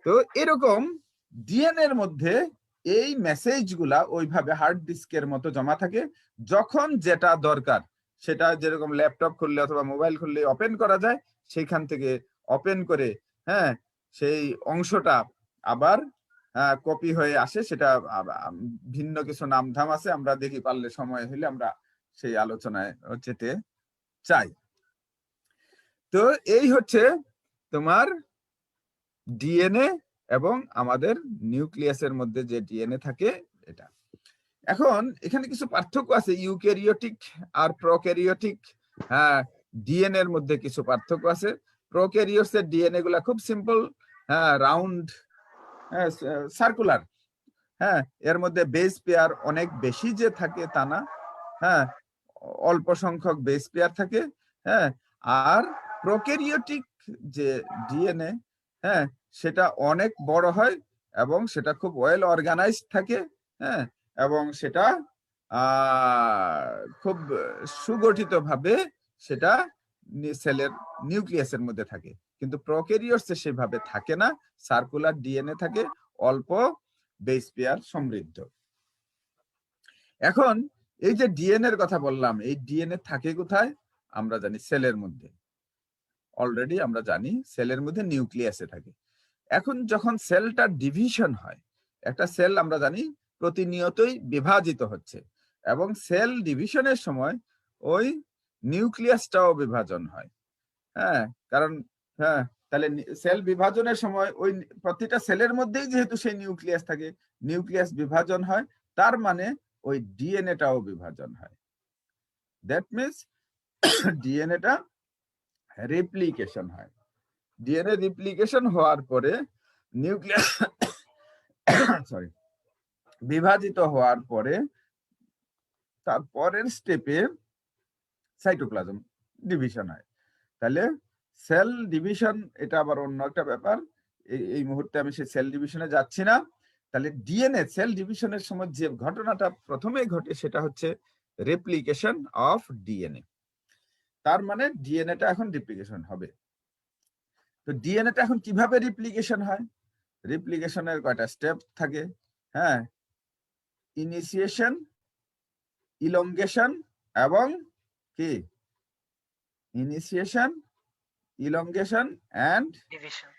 তো এরকম ডিএনএ এর মধ্যে এই মেসেজ গুলা ওইভাবে হার্ড ডিস্কের মতো জমা থাকে। যখন যেটা দরকার, সেটা যেরকম ল্যাপটপ খুললে অথবা মোবাইল খুললে ওপেন করা যায়, সেইখান থেকে ওপেন করে, হ্যাঁ, সেই অংশটা আবার কপি হয়ে আসে। সেটা ভিন্ন কিছু নামধাম আছে, আমরা দেখি, পারলে সময় হলে আমরা সেই আলোচনায় যেতে চাই। তো এই হচ্ছে তোমার ডিএনএ এবং আমাদের নিউক্লিয়াসের মধ্যে যে ডিএনএ থাকে এটা। এখন এখানে কিছু পার্থক্য আছে, ইউক্যারিওটিক আর প্রোক্যারিওটিক ডিএনএ এর মধ্যে কিছু পার্থক্য আছে। প্রোক্যারিওটস এর ডিএনএ গুলা খুব সিম্পল, রাউন্ড, সার্কুলার, হ্যাঁ, এর মধ্যে বেস পেয়ার অনেক বেশি যে থাকে তা না, হ্যাঁ, অল্প সংখ্যক বেস পেয়ার থাকে, হ্যাঁ। আর প্রোক্যারিওটিক যে ডিএনএ, হ্যাঁ, সেটা অনেক বড় হয় এবং সেটা খুব ওয়েল অর্গানাইজড থাকে, হ্যাঁ, এবং সেটা খুব সুগঠিত ভাবে সেটা সেলের নিউক্লিয়াসের মধ্যে থাকে। কিন্তু প্রোক্যারিওটসে সেভাবে থাকে না, সার্কুলার ডিএনএ থাকে, অল্প বেস পেয়ার সমৃদ্ধ। এখন এই যে ডিএনএ এর কথা বললাম, এই ডিএনএ থাকে কোথায়? আমরা জানি সেলের মধ্যে, অলরেডি আমরা জানি সেলের মধ্যে নিউক্লিয়াসে থাকে। এখন যখন সেলটা ডিভিশন হয়, একটা সেল আমরা জানি প্রতিনিয়তই বিভাজিত হচ্ছে, এবং সেল ডিভিশনের সময় ওই নিউক্লিয়াসটাও বিভাজন হয়, হ্যাঁ, কারণ, হ্যাঁ, তাহলে সেল বিভাজনের সময় ওই প্রতিটা সেলের মধ্যেই যেহেতু সেই নিউক্লিয়াস থাকে, নিউক্লিয়াস বিভাজন হয়, তার মানে ওই ডিএনএটাও বিভাজন হয়। দ্যাট মিনস ডিএনএটা রেপ্লিকেশন হয়। ডিএনএ রিপ্লিকেশন হওয়ার পরে নিউক্লিয়াস সরি বিভাজিত হওয়ার পরে তার পরের স্টেপে সাইটোপ্লাজম ডিভিশন হয়। তাহলে সেল ডিভিশন এটা আবার অন্য একটা ব্যাপার। এই মুহূর্তে আমি সেই সেল ডিভিশনে যাচ্ছি না। তাহলে ডিএনএ সেল ডিভিশনের সময় যে ঘটনাটা প্রথমেই ঘটে সেটা হচ্ছে রেপ্লিকেশন অফ ডিএনএ। তার মানে ডিএনএটা এখন রিপ্লিকেশন হবে। তো ডিএনএটা এখন কিভাবে রিপ্লিকেশন হয়? রিপ্লিকেশনের কয়টা স্টেপ থাকে? হ্যাঁ, ইনিশিয়েশন, ইলংগেশন এবং কি? Initiation, elongation and division.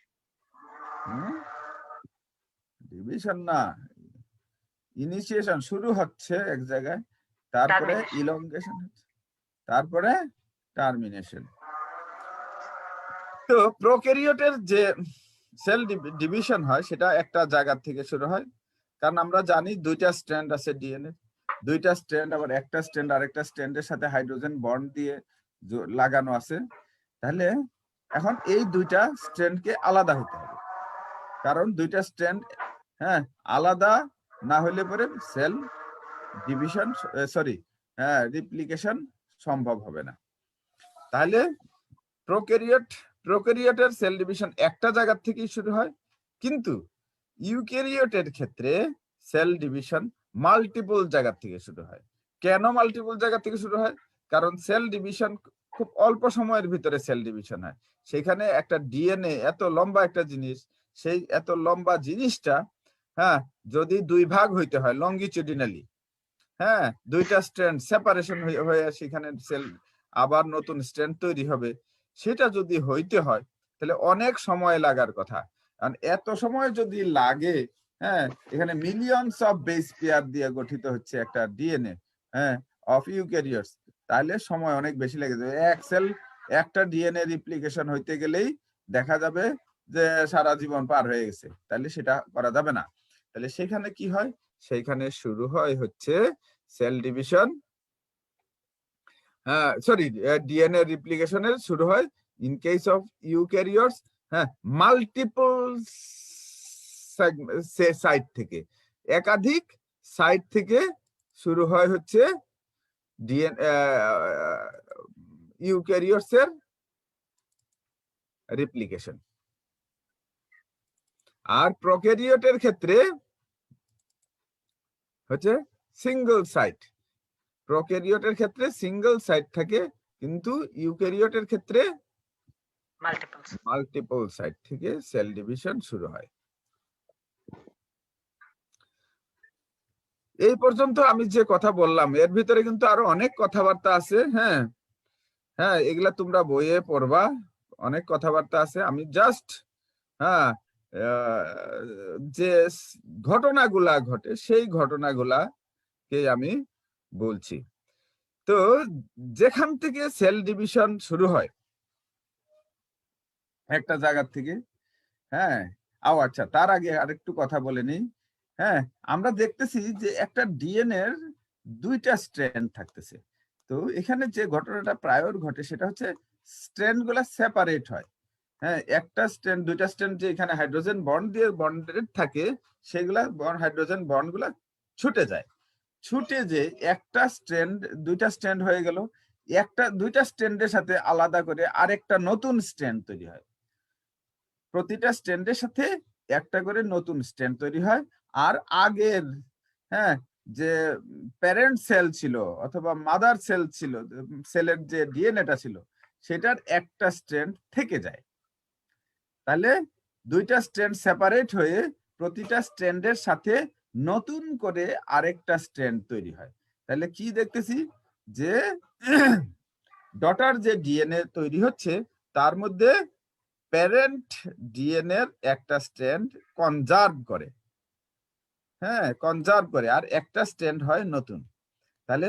Division না, ইনিশিয়েশন শুরু হচ্ছে এক জায়গায়, তারপরে Termination. ইলংগেশন, তারপরে টার্মিনেশন। তো প্রোক্যারিওটের যে সেল ডিভিশন হয় সেটা একটা জায়গা থেকে শুরু হয়, কারণ আমরা জানি দুইটা স্ট্র্যান্ড আছে ডিএনএ, দুইটা স্ট্র্যান্ড, আবার একটা স্ট্র্যান্ড আরেকটা স্ট্র্যান্ডের সাথে হাইড্রোজেন বন্ড দিয়ে লাগানো আছে। তাহলে এখন এই দুইটা স্ট্র্যান্ডকে আলাদা হতে হবে, কারণ দুইটা স্ট্র্যান্ড হ্যাঁ আলাদা না হলে পরে সেল ডিভিশন রিপ্লিকেশন সম্ভব হবে না। তাহলে প্রোক্যারিওটের সেল ডিভিশন একটা জায়গা থেকেই শুরু হয়, কিন্তু ইউক্যারিওটের ক্ষেত্রে সেল ডিভিশন মাল্টিপল জায়গা থেকে শুরু হয়। কেন মাল্টিপল জায়গা থেকে শুরু হয়? কারণ সেল ডিভিশন খুব অল্প সময়ের ভিতরে সেল ডিভিশন হয়। সেখানে একটা ডিএনএ এত লম্বা একটা জিনিস, সেই এত লম্বা জিনিসটা হ্যাঁ যদি দুই ভাগ হইতে হয় লঙ্গিচুডিনালি, হ্যাঁ দুইটা স্ট্র্যান্ড সেপারেশন হয়ে সেখানে সেল আবার নতুন স্ট্র্যান্ড তৈরি হবে, সেটা যদি হইতে হয় তাহলে অনেক সময় লাগার কথা। কারণ এত সময় যদি লাগে, হ্যাঁ এখানে মিলিয়নস অফ বেস পেয়ার দিয়ে গঠিত হচ্ছে একটা ডিএনএ হ্যাঁ অফ ইউক্যারিওটস, তাহলে সময় অনেক বেশি লেগে যাবে। এক সেল একটা ডিএনএ রিপ্লিকেশন হইতে গেলেই দেখা যাবে যে সারা জীবন পার হয়ে গেছে, তাহলে সেটা করা যাবে না। তাহলে সেখানে কি হয়? সেইখানে শুরু হয় হচ্ছে সেল ডিভিশন, ডিএনএ রিপ্লিকেশনের শুরু হয় in case of eukaryotes multiple site থেকে, একাধিক সাইট থেকে শুরু হয় হচ্ছে ডিএনএ ইউক্যারিওটস এর রিপ্লিকেশন। আর প্রোক্যারিওটের ক্ষেত্রে হচ্ছে সিঙ্গেল সাইট। প্রোক্যারিওটের ক্ষেত্রে সিঙ্গেল সাইট থাকে, কিন্তু ইউক্যারিওটের ক্ষেত্রে মাল্টিপল সাইট থেকে সেল ডিভিশন শুরু হয়। এই পর্যন্ত আমি যে কথা বললাম এর ভিতরে কিন্তু আরো অনেক কথাবার্তা আছে। হ্যাঁ হ্যাঁ এগুলা তোমরা বইয়ে পড়বা, অনেক কথাবার্তা আছে। আমি জাস্ট হ্যাঁ যে ঘটনাগুলা ঘটে সেই ঘটনাগুলাকে আমি বলছি। তো যেখান থেকে সেল ডিভিশন শুরু হয় একটা জায়গা থেকে, হ্যাঁ আচ্ছা তার আগে আরেকটু কথা বলে নিই। হ্যাঁ আমরা দেখতেছি যে একটা ডিএনএ এর দুইটা স্ট্র্যান্ড থাকতেছে। তো এখানে যে ঘটনাটা প্রায় ঘটে সেটা হচ্ছে স্ট্র্যান্ড গুলা সেপারেট হয়। হ্যাঁ একটা স্ট্র্যান্ড, দুইটা স্ট্র্যান্ড যে এখানে হাইড্রোজেন বন্ড দিয়ে বন্ডেড থাকে, সেগুলা হাইড্রোজেন বন্ড গুলা ছুটে যায়। ছুটে যে একটা স্ট্র্যান্ড, দুইটা স্ট্র্যান্ড হয়ে গেল, দুইটা স্ট্র্যান্ডের সাথে আলাদা করে আরেকটা নতুন স্ট্র্যান্ড তৈরি হয়। প্রতিটা স্ট্র্যান্ডের সাথে একটা করে নতুন স্ট্র্যান্ড তৈরি হয়। আর আগের হ্যাঁ যে প্যারেন্ট সেল ছিল অথবা মাদার সেল ছিল, সেলের যে ডিএনএটা ছিল সেটার একটা স্ট্র্যান্ড থেকে যায়। তাহলে দুইটা স্ট্র্যান্ড সেপারেট হয়ে প্রতিটা স্ট্র্যান্ডের সাথে নতুন করে আরেকটা স্ট্র্যান্ড তৈরি হয়। তাহলে কি দেখতেছি যে ডটার যে ডিএনএ তৈরি হচ্ছে তার মধ্যে প্যারেন্ট ডিএনএ এর একটা স্ট্র্যান্ড কনজার্ভ করে, হ্যাঁ কনজার্ভ করে, আর একটা স্ট্র্যান্ড হয় নতুন। তাহলে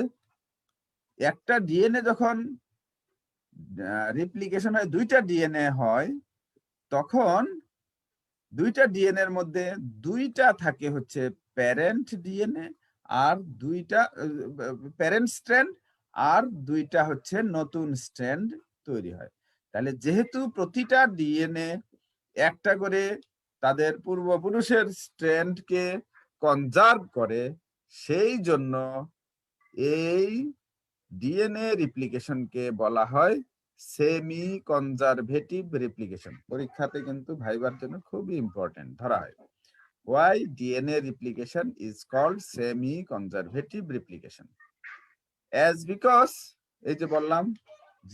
একটা ডিএনএ যখন রিপ্লিকেশন হয়, দুইটা ডিএনএ হয়, তখন দুইটা ডিএনএ এর মধ্যে দুইটা থাকে হচ্ছে প্যারেন্ট ডিএনএ আর দুইটা প্যারেন্ট স্ট্র্যান্ড, আর দুইটা হচ্ছে নতুন স্ট্র্যান্ড তৈরি হয়। তাহলে যেহেতু প্রতিটা ডিএনএ একটা করে তাদের পূর্বপুরুষের স্ট্র্যান্ডকে কনজার্ভ করে, সেই জন্য এই ডিএনএ রিপ্লিকেশনকে বলা হয় সেমি কনজারভেটিভ রেপ্লিকেশন। পরীক্ষাতে কিন্তু ভাইবার জন্য খুবই ইম্পর্টেন্ট ধরা হয়। Why DNA replication is called semi-conservative replication? As because এই যে বললাম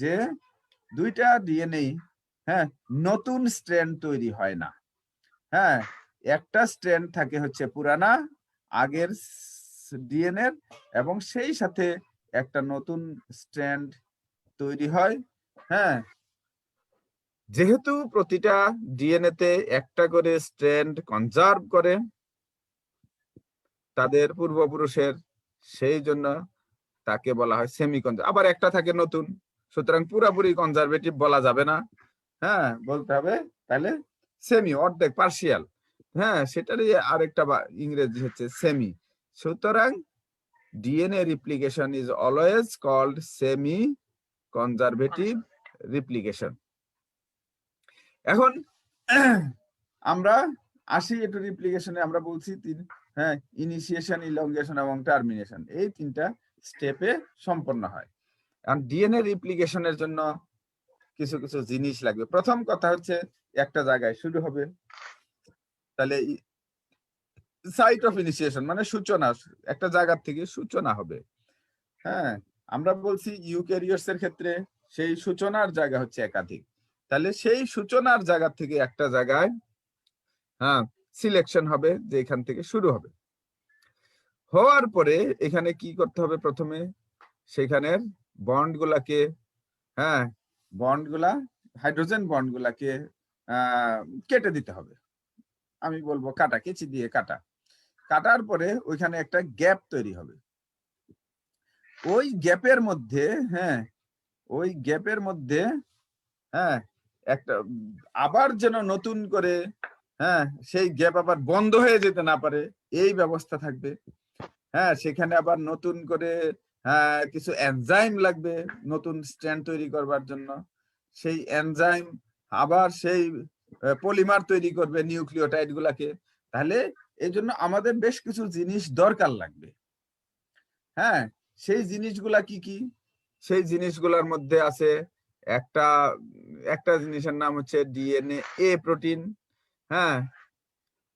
যে দুইটা ডিএনএ হ্যাঁ নতুন স্ট্র্যান্ড তৈরি হয় না। হ্যাঁ, একটা স্ট্র্যান্ড থাকে হচ্ছে পুরানা আগের ডিএনএ এবং সেই সাথে একটা নতুন স্ট্র্যান্ড তৈরি হয়। হ্যাঁ, যেহেতু প্রতিটা ডিএনএ তে একটা করে স্ট্র্যান্ড কনজার্ভ করে তাদের পূর্বপুরুষের, সেই জন্য তাকে বলা হয় সেমি কনজার্ভ। আবার একটা থাকে নতুন, সুতরাং পুরাপুরি কনজারভেটিভ বলা যাবে না। হ্যাঁ, বলতে হবে তাহলে সেমি, অর্ধেক, পার্শিয়াল। হ্যাঁ, সেটারই আরেকটা ইংরেজি হচ্ছে সেমি। সুতরাং DNA replication is always called semi conservative replication. এখন আমরা আসি একটু রিপ্লিকেশনে। আমরা বলছি হ্যাঁ, ইনিশিয়েশন, ইলংগেশন এবং টার্মিনেশন, এই তিনটা স্টেপে সম্পন্ন হয়। আর ডিএনএ রিপ্লিকেশনের জন্য কিছু কিছু জিনিস লাগবে। প্রথম কথা হচ্ছে একটা জায়গায় শুরু হবে, তাহলে সাইট অফ ইনিশিয়েশন মানে সূচনা, একটা জায়গা থেকে সূচনা হবে। হ্যাঁ, আমরা বলছি ইউক্যারিওটস এর ক্ষেত্রে সেই সূচনার জায়গা হচ্ছে একাধিক। তাহলে সেই সূচনার জায়গা থেকে একটা জায়গায় হ্যাঁ সিলেকশন হবে যে এখান থেকে শুরু হবে। হওয়ার পরে এখানে কি করতে হবে? প্রথমে সেখানের বন্ড গুলাকে, হ্যাঁ বন্ড গুলা, হাইড্রোজেন বন্ড গুলাকে কেটে দিতে হবে। আমি বলবো কাটা, কেচি দিয়ে কাটা। কাটার পরে ওইখানে একটা গ্যাপ তৈরি হবে। ওই গ্যাপের মধ্যে ওই গ্যাপের মধ্যে একটা আবার যেন নতুন করে সেই গ্যাপ আবার বন্ধ হয়ে যেতে না পারে, এই ব্যবস্থা থাকবে। সেখানে আবার নতুন করে কিছু এনজাইম লাগবে নতুন স্ট্র্যান্ড তৈরি করবার জন্য। সেই এনজাইম আবার সেই পলিমার তৈরি করবে নিউক্লিওটাইড গুলাকে। তাহলে এই জন্য আমাদের বেশ কিছু জিনিস দরকার লাগবে। সেই জিনিসগুলা কি কি? সেই জিনিসগুলোর মধ্যে আছে একটা জিনিসের নাম হচ্ছে ডিএনএ এ প্রোটিন।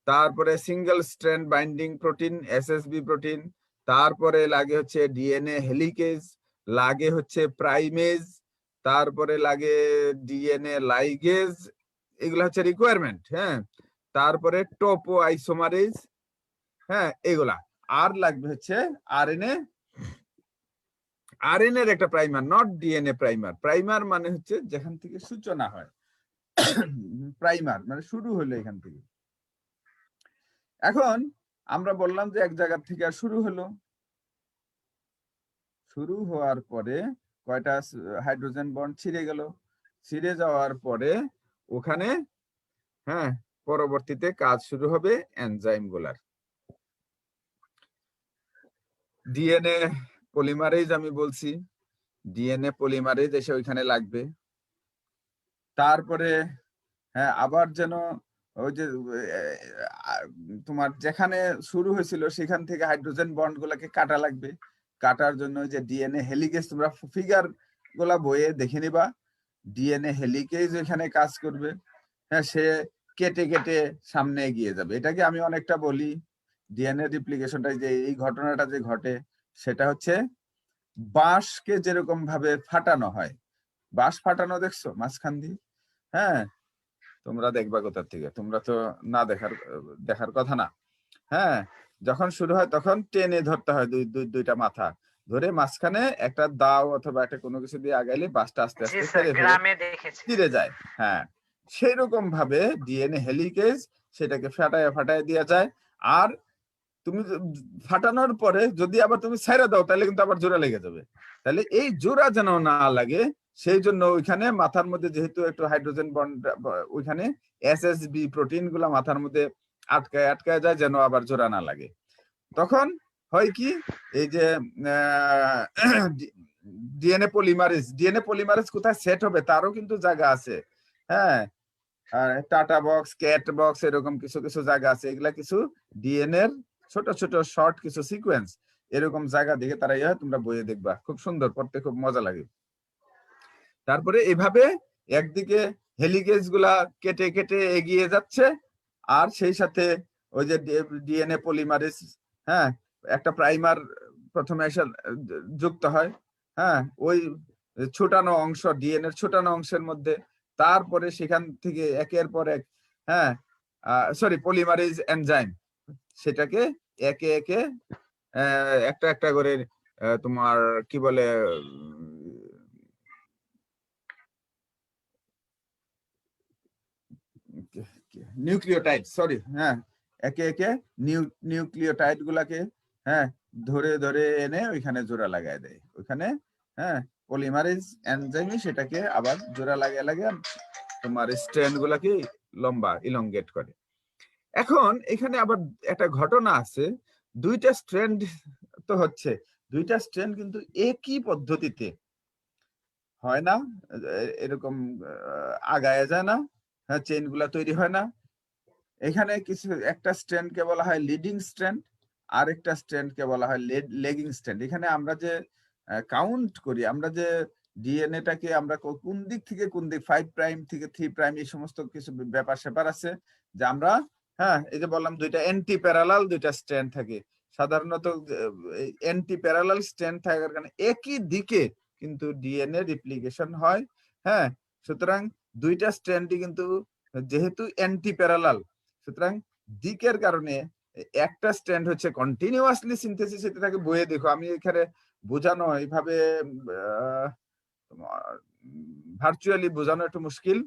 তারপরে single strand binding protein, SSB protein. তারপরে লাগে হচ্ছে ডিএনএ হেলিকেজ, লাগে হচ্ছে প্রাইমেজ, তারপরে লাগে ডিএনএ লাইগেজ। এগুলো হচ্ছে রিকোয়ারমেন্ট। তারপরে টোপো আইসোমারেজ। এগুলা। আর লাগবে হচ্ছে আরএনএ। আরএনএ এর একটা primer, not DNA primer. Primer মানে হচ্ছে যেখান থেকে সূচনা হয়, প্রাইমার মানে শুরু হলো এখান থেকে। এখন আমরা বললাম যে এক জায়গা থেকে শুরু হলো, শুরু হওয়ার পরে কয়টা হাইড্রোজেন বন্ড ছিঁড়ে গেল। ছিঁড়ে যাওয়ার পরে ওখানে পরবর্তীতে কাজ শুরু হবে এনজাইম গুলার। ডিএনএ পলিমারেজ আমি বলছি, ডিএনএ পলিমারেজ এসে ওইখানে লাগবে। তারপরে আবার যেন ওই যে তোমার যেখানে শুরু হয়েছিল সেখান থেকে হাইড্রোজেন বন্ড গুলাকে কাটা লাগবে। কাটার জন্য যে ডিএনএ হেলিকেজ, তোমরা ফিগার গুলা বইয়ে দেখে নিবা, ডিএনএ হেলিকেজ এখানে কাজ করবে। সে কেটে কেটে সামনে এগিয়ে যাবে। এটাকে আমি অনেকটা বলি ডিএনএ রিপ্লিকেশনটা, যে এই ঘটনাটা যে ঘটে সেটা হচ্ছে বাঁশকে যেরকম ভাবে ফাটানো হয়। বাঁশ ফাটানো দেখছো মাঝখান দিয়ে? তোমরা দেখবা কোথা থেকে? তোমরা তো না দেখার কথা না। যখন শুরু হয় তখন টেনে ধরতে হয় দুইটা মাথা ধরে, মাঝখানে একটা দাও অথবা একটা কোনো কিছু দিয়ে আগাইলে বাঁশটা আস্তে আস্তে ফিরে যায়। সেই রকম ভাবে ডিএনএ হেলিকেজ সেটাকে ফাটায় দেওয়া যায়। আর তুমি ফাটানোর পরে যদি আবার তুমি ছেড়ে দাও তাহলে কিন্তু আবার জোড়া লেগে যাবে। তাহলে এই জোড়া যেন না লাগে সেই জন্য ওইখানে মাথার মধ্যে যেহেতু একটু হাইড্রোজেন বন্ড, ওইখানে এসএসবি প্রোটিন গুলা মাথার মধ্যে আটকায় যায় যেন আবার জোড়া না লাগে। তখন হয় কি, এই যে ডিএনএ পলিমারেজ কোথায় সেট হবে তারও কিন্তু জায়গা আছে। টাটা বক্স, ক্যাট বক্স, এরকম কিছু কিছু জায়গা আছে। এগুলা কিছু ডিএনএ এর ছোট ছোট শর্ট কিছু সিকোয়েন্স, এরকম জায়গা দেখে তারা তোমরা বইয়ে দেখবা, খুব সুন্দর পড়তে, খুব মজা লাগে। তারপরে এভাবে একদিকে হেলিকেজ গুলা কেটে কেটে এগিয়ে যাচ্ছে, আর সেই সাথে ওই যে ডিএনএ পলিমারেজ, হ্যাঁ, একটা প্রাইমার প্রথমে এসে যুক্ত হয়, হ্যাঁ, ওই ছোটানো অংশ, ডিএনএ ছোটানো অংশের মধ্যে, তারপরে সেখান থেকে একের পর এক, হ্যাঁ, সরি, পলিমারেজ এনজাইম সেটাকে একে একে একটা একটা করে তোমার কি বলে নিউক্লিওটাইড, সরি, হ্যাঁ, একে একে নিউক্লিওটাইড গুলাকে, হ্যাঁ, ধরে ধরে এনে ওইখানে জোড়া লাগায় দেয় ওইখানে, হ্যাঁ, পলিমারেজ এনজাইমে সেটাকে আবার জোড়া লাগিয়ে লাগিয়ে তোমার স্ট্র্যান্ড গুলাকে লম্বা ইলংগেট করে। এখন এখানে আবার একটা ঘটনা আছে, দুইটা স্ট্র্যান্ড তো হচ্ছে, দুইটা স্ট্র্যান্ড কিন্তু একই পদ্ধতিতে হয় না, এরকম আগায় যায় না, হ্যাঁ, চেইন গুলা তৈরি হয় না। এখানে কিছু একটা স্ট্র্যান্ড কে বলা হয় লিডিং স্ট্র্যান্ড, আর একটা স্ট্র্যান্ড কে বলা হয় লেগিং স্ট্র্যান্ড। এখানে আমরা যে কাউন্ট করি, আমরা যে ডিএনএটাকে আমরা কোন দিক থেকে কোন দিক, 5 প্রাইম থেকে 3 প্রাইম, এই সমস্ত কিছু ব্যাপার স্যাপার আছে যে আমরা, হ্যাঁ, এই যে বললাম দুইটা অ্যান্টি প্যারালাল দুইটা স্ট্র্যান্ড থাকে, সাধারণত অ্যান্টি প্যারালাল স্ট্র্যান্ড থাকার কারণে একই দিকে কিন্তু ডিএনএ রিপ্লিকেশন হয়, হ্যাঁ। সুতরাং দুইটা স্ট্র্যান্ডই কিন্তু যেহেতু অ্যান্টি প্যারালাল, সুতরাং দিকের কারণে একটা স্ট্র্যান্ড হচ্ছে কন্টিনিউয়াসলি সিনথেসিস হতে থাকে বইয়ে, দেখো আমি এখানে বোঝানো এইভাবে ভার্চুয়ালি বোঝানো একটু মুশকিল,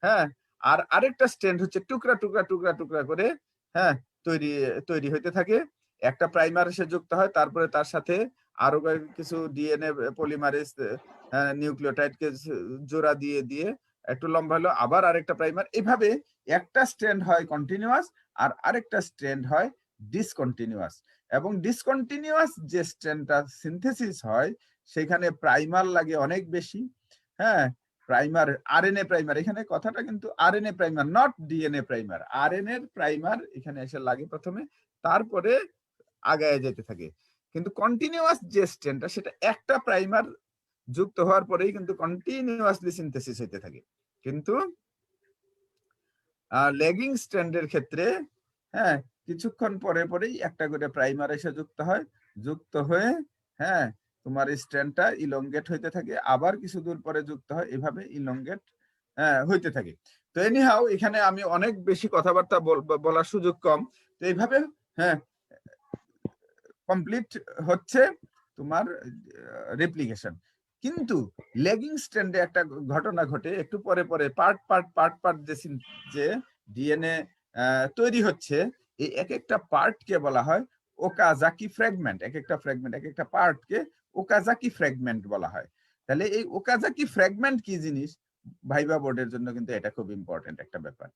হ্যাঁ। আর আরেকটা স্ট্র্যান্ড হচ্ছে টুকরা টুকরা টুকরা টুকরা করে, হ্যাঁ, তৈরি তৈরি হইতে থাকে, একটা প্রাইমার এসে যুক্ত হয়, তারপরে তার সাথে আরো কিছু ডিএনএ পলিমারেজ নিউক্লিওটাইডকে জোড়া দিয়ে দিয়ে একটু লম্বা হলো, আবার আরেকটা প্রাইমার, এভাবে একটা স্ট্র্যান্ড হয় কন্টিনিউয়াস আর আরেকটা স্ট্র্যান্ড হয় ডিসকন্টিনিউয়াস। এবং ডিসকন্টিনিউয়াস যে স্ট্র্যান্ডটা সিনথেসিস হয় সেখানে প্রাইমার লাগে অনেক বেশি, হ্যাঁ, প্রাইমার, আরএনএ প্রাইমার, এখানে কথাটা কিন্তু RNA primer, not DNA primer, RNA primer এখানে এসে লাগে প্রথমে, তারপরে আগায় যেতে থাকে। কিন্তু কন্টিনিউয়াস যে স্ট্র্যান্ডটা সেটা একটা প্রাইমার যুক্ত হওয়ার পরেই কিন্তু কন্টিনিউয়াসলি সিনথেসিস হতে থাকে। কিন্তু লেগিং স্ট্র্যান্ডের ক্ষেত্রে, হ্যাঁ, কিছুক্ষণ পরে পরেই একটা করে প্রাইমার এসে যুক্ত হয়, যুক্ত হয়ে, হ্যাঁ, তোমার স্ট্র্যান্ডটা ইলংগেট হইতে থাকে, আবার কিছু দূর পরে যুক্ত হয়, এভাবে ইলংগেট হইতে থাকে। তো এনিহাও এখানে আমি অনেক বেশি কথাবার্তা বলার সুযোগ কম, তো এইভাবে, হ্যাঁ, কমপ্লিট হচ্ছে তোমার রেপ্লিকেশন। কিন্তু লেগিং স্ট্র্যান্ডে একটা ঘটনা ঘটে, একটু পরে পরে পার্ট পার্ট পার্ট পার্ট যে ডিএনএ তৈরি হচ্ছে, এই এক একটা পার্টকে বলা হয় ওকাজাকি ফ্র্যাগমেন্ট, এক একটা ফ্র্যাগমেন্ট, এক একটা পার্টকে ওকাজাকি ফ্র্যাগমেন্ট বলা হয়। তাহলে এই ওকাজাকি ফ্র্যাগমেন্ট কি জিনিস, ভাইবা বোর্ডের জন্য কিন্তু এটা খুব ইম্পর্টেন্ট একটা ব্যাপার,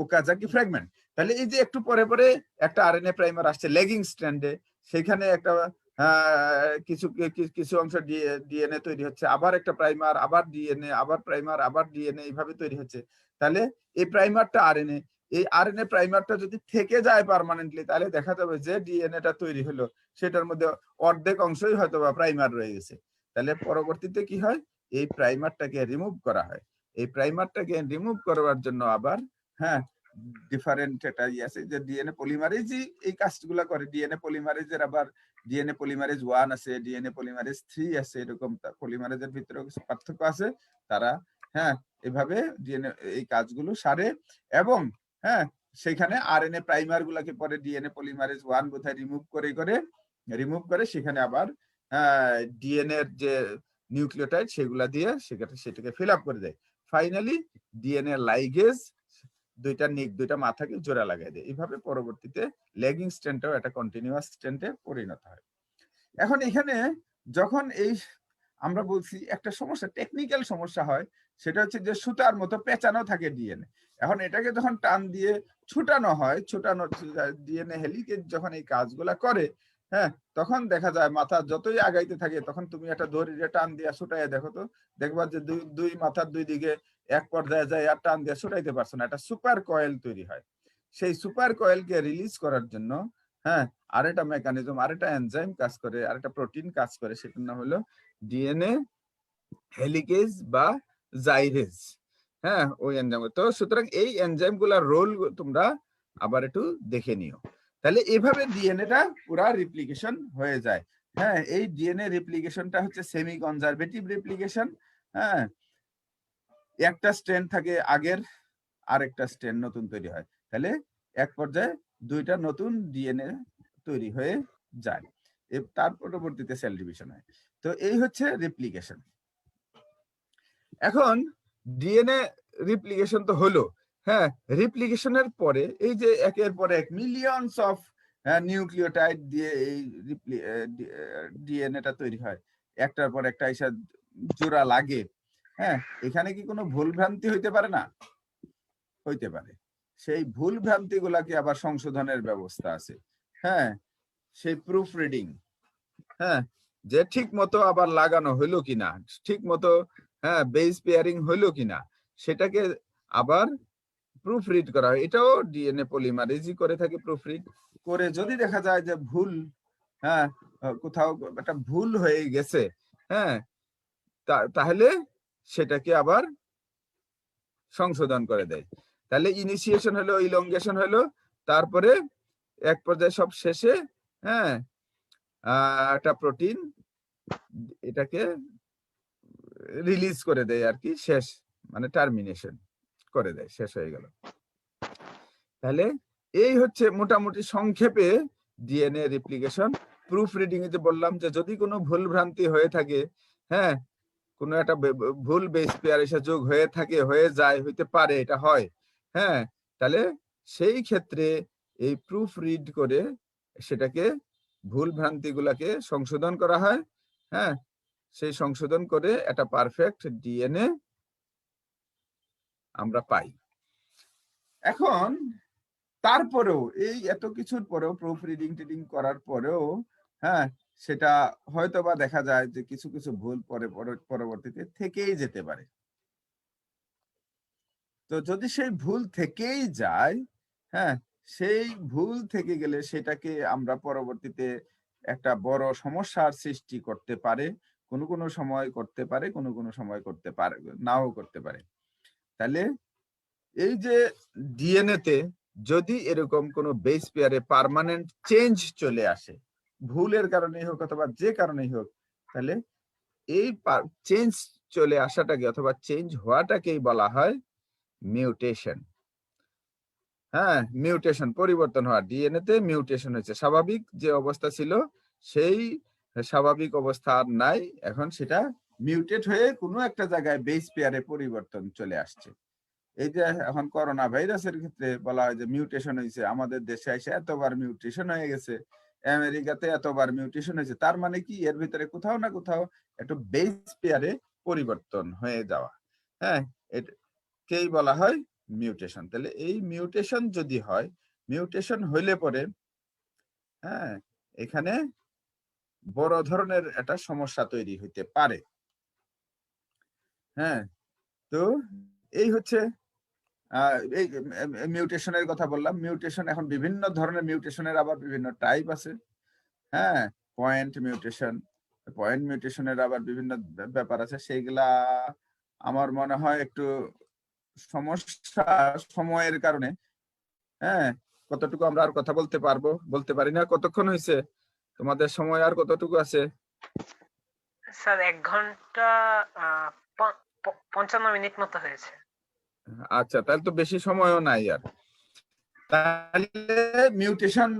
ওকাজাকি ফ্র্যাগমেন্ট। তাহলে এই যে একটু পরে পরে একটা আরএনএ প্রাইমার আসছে লেগিং স্ট্র্যান্ডে, সেখানে একটা কিছু কিছু অংশ ডিএনএ তৈরি হচ্ছে, আবার একটা প্রাইমার, আবার ডিএনএ, আবার প্রাইমার, আবার ডিএনএ, এইভাবে তৈরি হচ্ছে। তাহলে এই প্রাইমারটা আরএনএ, এই আরএনএ প্রাইমারটা যদি থেকে যায় পার্মানেন্টলি, তাহলে দেখা যাবে যে ডিএনএটা তৈরি হলো সেটার মধ্যে অর্ধেক অংশই হয়তো বা প্রাইমার রয়ে গেছে। তাহলে পরবর্তীতে কি হয়, এই প্রাইমারটাকে রিমুভ করা হয়। এই প্রাইমারটাকে রিমুভ করবার জন্য আবার, হ্যাঁ, ডিফারেন্ট একটা ইয়ে আছে যে ডিএনএ পলিমারেজই এই কাজগুলো করে। ডিএনএ পলিমারেজের আবার ডিএনএ পলিমারেজ 1 আছে, ডিএনএ পলিমারেজ 3 আছে, এরকম পলিমারেজের ভিতরে কিছু পার্থক্য আছে। তারা, হ্যাঁ, এভাবে ডিএনএ এই কাজগুলো সারে, এবং, হ্যাঁ, সেখানে আরএনএ প্রাইমার গুলাকে পরে ডিএনএ পলিমারেজ 1 বোধহয় রিমুভ করে সেখানে আবার ডিএনএ এর যে নিউক্লিওটাইড সেগুলা দিয়ে সেটাকে ফিল আপ করে দেয়। ফাইনালি ডিএনএ লাইগেজ দুইটা মাথাকে জোড়া লাগাই দেয়। এইভাবে পরবর্তীতে লেগিং স্ট্র্যান্ডটাও একটা কন্টিনিউয়াস স্ট্র্যান্ডে পরিণত হয়। এখন এখানে যখন এই আমরা বলছি একটা সমস্যা, টেকনিক্যাল সমস্যা হয়, সেটা হচ্ছে যে সুতার মতো পেঁচানো থাকে ডিএনএ। এখন এটাকে যখন টান দিয়ে ছুটানো হয়, ডিএনএ হেলিকেজ যখন এই কাজগুলা করে, হ্যাঁ, তখন দেখা যায় মাথা যতই আগাইতে থাকে, তখন তুমি একটা দড়ি টান দিয়ে ছুটাইয়া দেখো তো, দেখবা যে দুই মাথার দুই দিকে এক পর্যায়ে যায় আর টান দিয়ে ছুটাইতে পারছো না, একটা সুপার কয়েল তৈরি হয়। সেই সুপার কয়েলকে রিলিজ করার জন্য, হ্যাঁ, আরেকটা মেকানিজম, আরেকটা এনজাইম কাজ করে, আরেকটা প্রোটিন কাজ করে, সেটার নাম হলো ডিএনএ হেলিকেজ বা জাইরেজ। হ্যাঁ, ওই এনজাইম। তো সুতরাং এই এনজাইম গুলার রোল তোমরা আবার একটু দেখে নিও। তাহলে এভাবে ডিএনএটা পুরা রিপ্লিকেশন হয়ে যায়। হ্যাঁ, এই ডিএনএ রিপ্লিকেশনটা হচ্ছে সেমি কনজারভেটিভ রিপ্লিকেশন। হ্যাঁ, একটা স্ট্র্যান্ড থাকে আগের, আরেকটা স্ট্র্যান্ড নতুন তৈরি হয়। তাহলে এক পর্যায়ে দুইটা নতুন ডিএনএ তৈরি হয়ে যায়, তার পরবর্তীতে সেল ডিভিশন হয়। তো এই হচ্ছে রিপ্লিকেশন। এখন ডিএনএ রিপ্লিকেশন তো হলো। হ্যাঁ, রিপ্লিকেশনের পরে এই যে একের পর এক মিলিয়নস অফ নিউক্লিওটাইড দিয়ে এই ডিএনএটা তৈরি হয়, একটার পর একটা এসে জোড়া লাগে। হ্যাঁ, এখানে কি কোনো ভুল ভ্রান্তি হইতে পারে না? হইতে পারে। সেই ভুল ভ্রান্তি গুলাকে আবার সংশোধনের ব্যবস্থা আছে। হ্যাঁ, সেই প্রুফ রিডিং। হ্যাঁ, যে ঠিক মতো আবার লাগানো হইলো কিনা, ঠিক মতো হ্যাঁ বেস পেয়ারিং হইলো কিনা, সেটাকে আবার প্রুফ রিড করা হয়। এটাও ডিএনএ পলিমারেজই করে থাকে প্রুফ রিড করে। যদি দেখা যায় যে ভুল, হ্যাঁ কোথাও একটা ভুল হয়ে গেছে, হ্যাঁ তাহলে সেটাকে আবার সংশোধন করে দেয়। তাহলে ইনিশিয়েশন হলো, ইলংগেশন হলো, তারপরে এক পর্যায়ে সব শেষে হ্যাঁ একটা প্রোটিন এটাকে রিলিজ করে দেয় আর কি, শেষ মানে টার্মিনেশন করে দেয়, শেষ হয়ে গেল। তাহলে এই হচ্ছে মোটামুটি সংক্ষেপে DNA replication. Proof reading a যে বললাম যে যদি কোনো ভুল ভ্রান্তি হয়ে থাকে, হ্যাঁ কোনো একটা ভুল বেস পেয়ার এসে যোগ হয়ে থাকে, হয়ে যায়, হইতে পারে, এটা হয়, হ্যাঁ তাহলে সেই ক্ষেত্রে এই প্রুফ রিড করে সেটাকে ভুল ভ্রান্তি গুলাকে সংশোধন করা হয়। হ্যাঁ, সেই সংশোধন করে একটা পারফেক্ট ডিএনএ আমরা পাই। এখন তারপরেও এই এত কিছুর পরেও প্রুফ রিডিং টিডিং করার পরেও হ্যাঁ সেটা হয়তো বা দেখা যায় যে কিছু কিছু ভুল পরবর্তীতে থেকেই যেতে পারে। তো যদি সেই ভুল থেকেই যায়, হ্যাঁ সেই ভুল থেকে গেলে সেটাকে আমরা পরবর্তীতে একটা বড় সমস্যার সৃষ্টি করতে পারে। কোনো কোনো সময় করতে পারে, কোনো কোনো সময় করতে পারে নাও করতে পারে। তাহলে এই যে ডিএনএ তে যদি এরকম কোনো বেস পেয়ারে পার্মানেন্ট চেঞ্জ চলে আসে, ভুলের কারণেই হোক অথবা যে কারণেই হোক, তাহলে এই চেঞ্জ চলে আসাটাকে অথবা চেঞ্জ হওয়াটাকেই বলা হয় মিউটেশন। হ্যাঁ, মিউটেশন, পরিবর্তন হওয়া। ডিএনএ তে মিউটেশন হয়েছে, স্বাভাবিক যে অবস্থা ছিল সেই স্বাভাবিক অবস্থা আর নাই, এখন সেটা মিউটেট হয়ে কোনো একটা জায়গায় বেস পেয়ারে পরিবর্তন চলে আসছে। এই যে এখন করোনা ভাইরাসের ক্ষেত্রে বলা হয় যে মিউটেশন হয়েছে, আমাদের দেশে এসে এতবার মিউটেশন হয়ে গেছে, আমেরিকাতে এতবার মিউটেশন হয়েছে, তার মানে কি এর ভিতরে কোথাও না কোথাও একটু বেস পেয়ারে পরিবর্তন হয়ে যাওয়া। হ্যাঁ, এটাকেই বলা হয় মিউটেশন। তাহলে এই মিউটেশন যদি হয়, মিউটেশন হইলে পরে হ্যাঁ এখানে বড় ধরনের একটা সমস্যা তৈরি হইতে পারে। হ্যাঁ, তো এই হচ্ছে এই মিউটেশনের কথা বললাম। মিউটেশন এখন বিভিন্ন ধরনের, মিউটেশনের আবার বিভিন্ন টাইপ আছে। হ্যাঁ, পয়েন্ট মিউটেশন, পয়েন্ট মিউটেশনের আবার বিভিন্ন ব্যাপার আছে, সেইগুলা আমার মনে হয় একটু সমস্যা সময়ের কারণে। হ্যাঁ, কতটুকু আমরা আর কথা বলতে পারবো বলতে পারি না। কতক্ষণ হয়েছে তোমাদের সময়, আর কতটুকু আছে? স্যার 1 ঘন্টা 55 মিনিট মতো হয়েছে। আচ্ছা, তাহলে তো বেশি সময়ও নাই আর। তাহলে মিউটেশন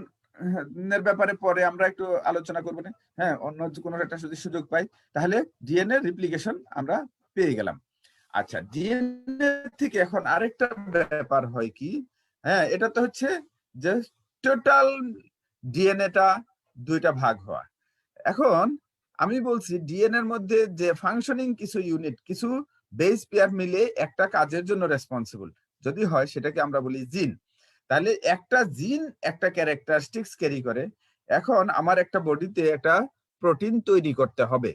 এর ব্যাপারে পরে আমরা একটু আলোচনা করবো না। হ্যাঁ, অন্য কোনো একটা যদি সুযোগ পাই। তাহলে ডিএনএ রিপ্লিকেশন আমরা পেয়ে গেলাম। আচ্ছা, ডিএনএ থেকে এখন আরেকটা ব্যাপার হয় কি, হ্যাঁ এটা তো হচ্ছে যে টোটাল ডিএনএটা দুইটা ভাগ হওয়া। এখন আমি বলছি ডিএনএর মধ্যে যে ফাংশনিং কিছু ইউনিট, কিছু বেস পেয়ার মিলে একটা কাজের জন্য রেসপন্সিবল যদি হয়, সেটাকে আমরা বলি জিন। তাহলে একটা জিন একটা ক্যারেক্টারিস্টিক্স ক্যারি করে। এখন আমার একটা বডিতে একটা প্রোটিন তৈরি করতে হবে,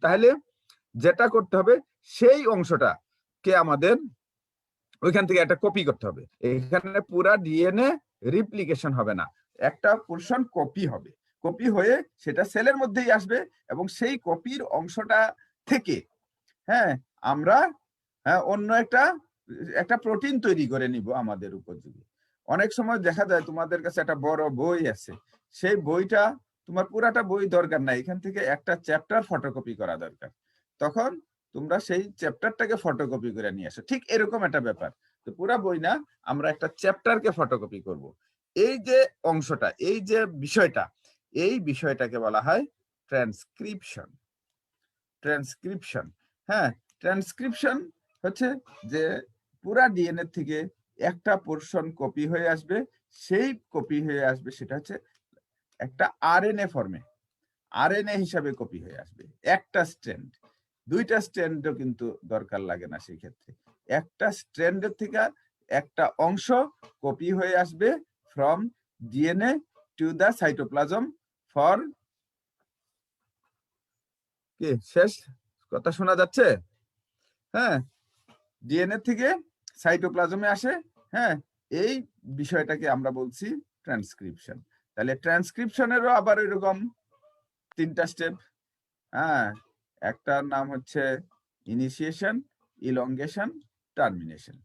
তাহলে যেটা করতে হবে সেই অংশটা কে আমাদের ওইখান থেকে একটা কপি করতে হবে। এখানে পুরা ডিএনএ রিপ্লিকেশন হবে না, একটা পোরশন কপি হবে। কপি হয়ে সেটা সেলের মধ্যেই আসবে এবং সেই কপির অংশটা থেকে হ্যাঁ আমরা অন্য একটা প্রোটিন তৈরি করে নিব আমাদের উপযোগী। অনেক সময় দেখা যায় তোমাদের কাছে একটা বড় বই আছে, সেই বইটা তোমার পুরাটা বই দরকার নাই, এখান থেকে একটা চ্যাপ্টার ফটোকপি করা দরকার, তখন তোমরা সেই চ্যাপ্টারটাকে ফটোকপি করে নিয়ে আসো। ঠিক এরকম একটা ব্যাপার, তো পুরা বই না, আমরা একটা চ্যাপ্টারকে ফটোকপি করব। এই যে অংশটা, এই যে বিষয়টা, এই বিষয়টাকে বলা হয় ট্রান্সক্রিপশন। ট্রান্সক্রিপশন, হ্যাঁ, ট্রান্সক্রিপশন হচ্ছে যে পুরা ডিএনএ থেকে একটা পোরশন কপি হয়ে আসবে, সেই কপি হয়ে আসবে সেটা হচ্ছে একটা আরএনএ ফর্মে, আরএনএ হিসাবে কপি হয়ে আসবে। একটা স্ট্র্যান্ড, দুইটা স্ট্র্যান্ডও কিন্তু দরকার লাগে না সেই ক্ষেত্রে, একটা স্ট্র্যান্ডের থেকে একটা অংশ কপি হয়ে আসবে from DNA to the cytoplasm for কি, শেষ কথা শোনা যাচ্ছে? হ্যাঁ, ডিএনএ থেকে সাইটোপ্লাজমে আসে। হ্যাঁ, এই বিষয়টাকে আমরা বলছি ট্রান্সক্রিপশন। তাহলে ট্রান্সক্রিপশনেরও আবার এরকম তিনটা স্টেপ। হ্যাঁ, একটার নাম হচ্ছে ইনিশিয়েশন, ইলংগেশন, টার্মিনেশন।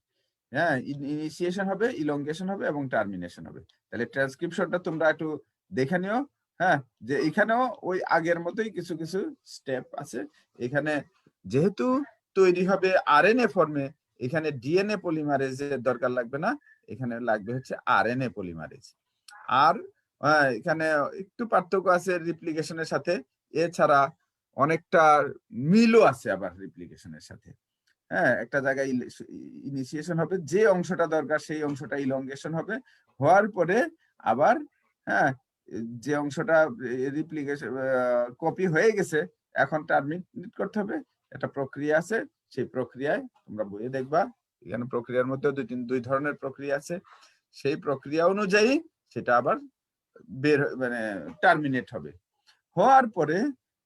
হ্যাঁ, ইনিশিয়েশন হবে, ইলংগেশন হবে এবং টার্মিনেশন হবে। তাহলে ট্রান্সক্রিপশনটা তোমরা একটু দেখে নিও। হ্যাঁ, যে এখানেও ওই আগের মতোই কিছু কিছু স্টেপ আছে। এখানে যেহেতু তৈরি হবে আরএনএ ফর্মে, এখানে ডিএনএ পলিমারেজের দরকার লাগবে না, এখানে লাগবে হচ্ছে আরএনএ পলিমারেজ। আর এখানে একটু পার্থক্য আছে রিপ্লিকেশনের সাথে, এছাড়া অনেকটা মিলও আছে আবার রিপ্লিকেশনের সাথে। হ্যাঁ, একটা জায়গায় ইনিশিয়েশন হবে, যে অংশটা দরকার সেই অংশটা ইলংগেশন হবে, হওয়ার পরে আবার হ্যাঁ যে অংশটা রিপ্লিকেশন কপি হয়ে গেছে এখন টার্মিনেট করতে হবে, একটা প্রক্রিয়া আছে, সেই প্রক্রিয়ায় তোমরা বইয়ে দেখবা, এখানে প্রক্রিয়ার মধ্যে দুই ধরনের প্রক্রিয়া আছে, সেই প্রক্রিয়া অনুযায়ী সেটা আবার বের মানে টার্মিনেট হবে। হওয়ার পরে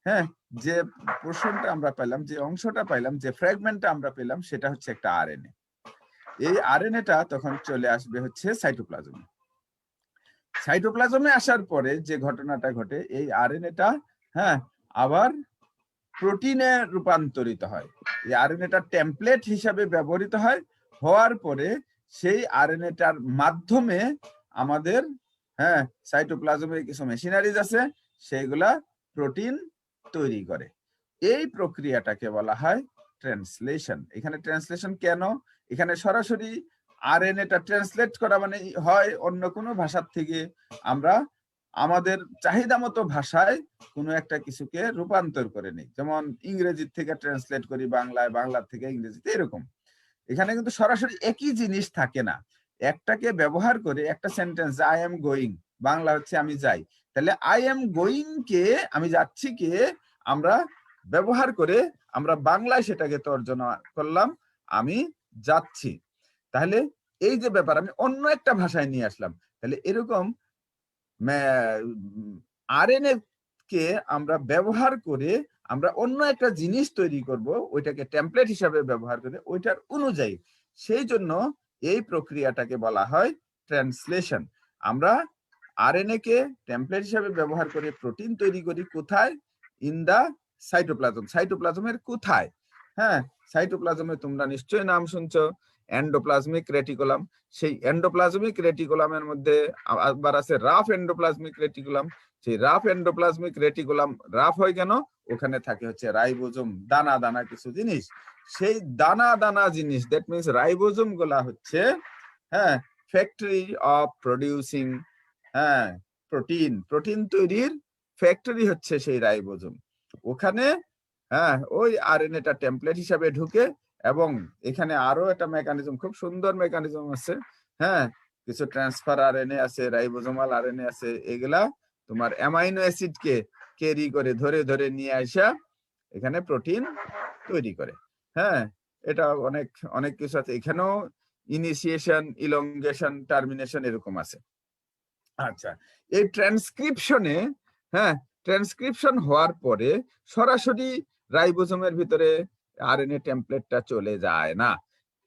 হ্যাঁ, যে পোরশনটা আমরা পেলাম, যে অংশটা পাইলাম, যে ফ্র্যাগমেন্টটা আমরা পেলাম, সেটা হচ্ছে একটা আরএনএ। এই আরএনএটা তখন চলে আসবে হচ্ছে সাইটোপ্লাজমে। সাইটোপ্লাজমে আসার পরে যে ঘটনাটা ঘটে, এই আরএনএটা হ্যাঁ আবার প্রোটিনে রূপান্তরিত হয়। এই আরএনএটা টেমপ্লেট হিসাবে ব্যবহৃত হয়, হওয়ার পরে সেই আরএনএটার মাধ্যমে আমাদের হ্যাঁ সাইটোপ্লাজমে কিছু মেশিনারিজ আছে, সেইগুলা প্রোটিন তৈরি করে। এই প্রক্রিয়াটাকে বলা হয় ট্রান্সলেশন। এখানে ট্রান্সলেশন কেন? এখানে সরাসরি আরএনএটা ট্রান্সলেট করা মানে হয় অন্য কোনো ভাষার থেকে আমরা আমাদের চাহিদা মতো ভাষায় কোনো একটা কিছুকে রূপান্তর করে নিই, যেমন ইংরেজির থেকে ট্রান্সলেট করি বাংলায়, বাংলার থেকে ইংরেজিতে, এরকম। এখানে কিন্তু সরাসরি একই জিনিস থাকে না, একটাকে ব্যবহার করে একটা sentence, I am going, Bangla হচ্ছে আমি যাই, তাহলে আই এম গোয়িং কে, আমি যাচ্ছি কে, আমরা ব্যবহার করে আমরা বাংলায় সেটাকে তর্জমা করলাম, আমি যাচ্ছি। তাহলে এই যে ব্যাপার, আমি অন্য একটা ভাষায় নিয়ে আসলাম, তাহলে এরকম আরএনএ কে আমরা ব্যবহার করে আমরা অন্য একটা জিনিস তৈরি করব, ওইটাকে টেমপ্লেট হিসাবে ব্যবহার করে ওইটার অনুযায়ী, সেই জন্য এই প্রক্রিয়াটাকে বলা হয় ট্রান্সলেশন। আমরা আরএনএ কে টেমপ্লেট হিসাবে ব্যবহার করে প্রোটিন তৈরি করি, কোথায়? In the cytoplasm. সাইটোপ্লাজমের কোথায়? হ্যাঁ, সাইটোপ্লাজমে তোমরা নিশ্চয়ই নাম শুনছো, এন্ডোপ্লাজমিক রেটিকুলাম। সেই এন্ডোপ্লাজমিক রেটিকুলামের মধ্যে আবার আছে রাফ এন্ডোপ্লাজমিক রেটিকুলাম। সেই রাফ এন্ডোপ্লাজমিক রেটিকুলাম রাফ হয় কেন? ওখানে থাকে হচ্ছে রাইবোজোম, দানা দানা কিছু জিনিস। সেই দানা দানা জিনিস, দ্যাট মিনস রাইবোজোম গুলা হচ্ছে হ্যাঁ ফ্যাক্টরি অফ প্রডিউসিং হ্যাঁ প্রোটিন, প্রোটিন তৈরির ফ্যাক্টরি হচ্ছে সেই রাইবোজোম। ওখানে হ্যাঁ ওই আরএনএটা টেমপ্লেট হিসাবে ঢুকে, এবং এখানে আরো একটা মেকানিজম, খুব সুন্দর মেকানিজম আছে। হ্যাঁ, কিছু ট্রান্সফার আরএনএ আছে, রাইবোজোমাল আরএনএ আছে, এগুলা তোমার অ্যামাইনো অ্যাসিড কে ক্যারি করে ধরে ধরে নিয়ে আসা এখানে প্রোটিন তৈরি করে। হ্যাঁ, এটা অনেক অনেক কিছু আছে এখানেও, ইনিশিয়েশন, ইলংগেশন, টার্মিনেশন এরকম আছে। আচ্ছা, এই ট্রান্সক্রিপশনে হ্যাঁ ট্রান্সক্রিপশন হওয়ার পরে সরাসরি রাইবোজোমের ভিতরে আরএনএ টেমপ্লেটটা চলে যায় না,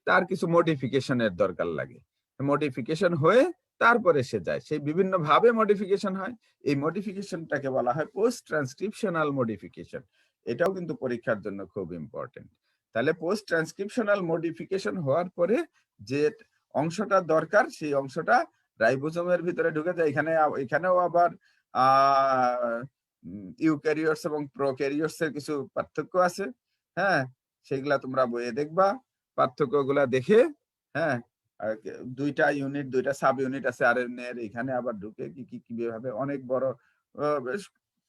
তার কিছু মডিফিকেশনের দরকার লাগে। মডিফিকেশন হয়ে তারপরে সে যায়, সেই বিভিন্ন ভাবে মডিফিকেশন হয়। এই মডিফিকেশনটাকে বলা হয় পোস্ট ট্রান্সক্রিপশনাল মডিফিকেশন। এটাও কিন্তু পরীক্ষার জন্য খুব ইম্পর্টেন্ট। তাহলে পোস্ট ট্রান্সক্রিপশনাল মডিফিকেশন হওয়ার পরে যে অংশটা দরকার সেই অংশটা রাইবোজোমের ভিতরে ঢুকে যায়। এখানেও আবার ইউক্যারিওটস এবং প্রোক্যারিওটস এর কিছু পার্থক্য আছে। হ্যাঁ, সেগুলা তোমরা বইয়ে দেখবা, পার্থক্যগুলা দেখে, হ্যাঁ, দুইটা সাব ইউনিট আছে আরএনএ এর, এখানে আবার ঢুকে কিভাবে অনেক বড় বেশ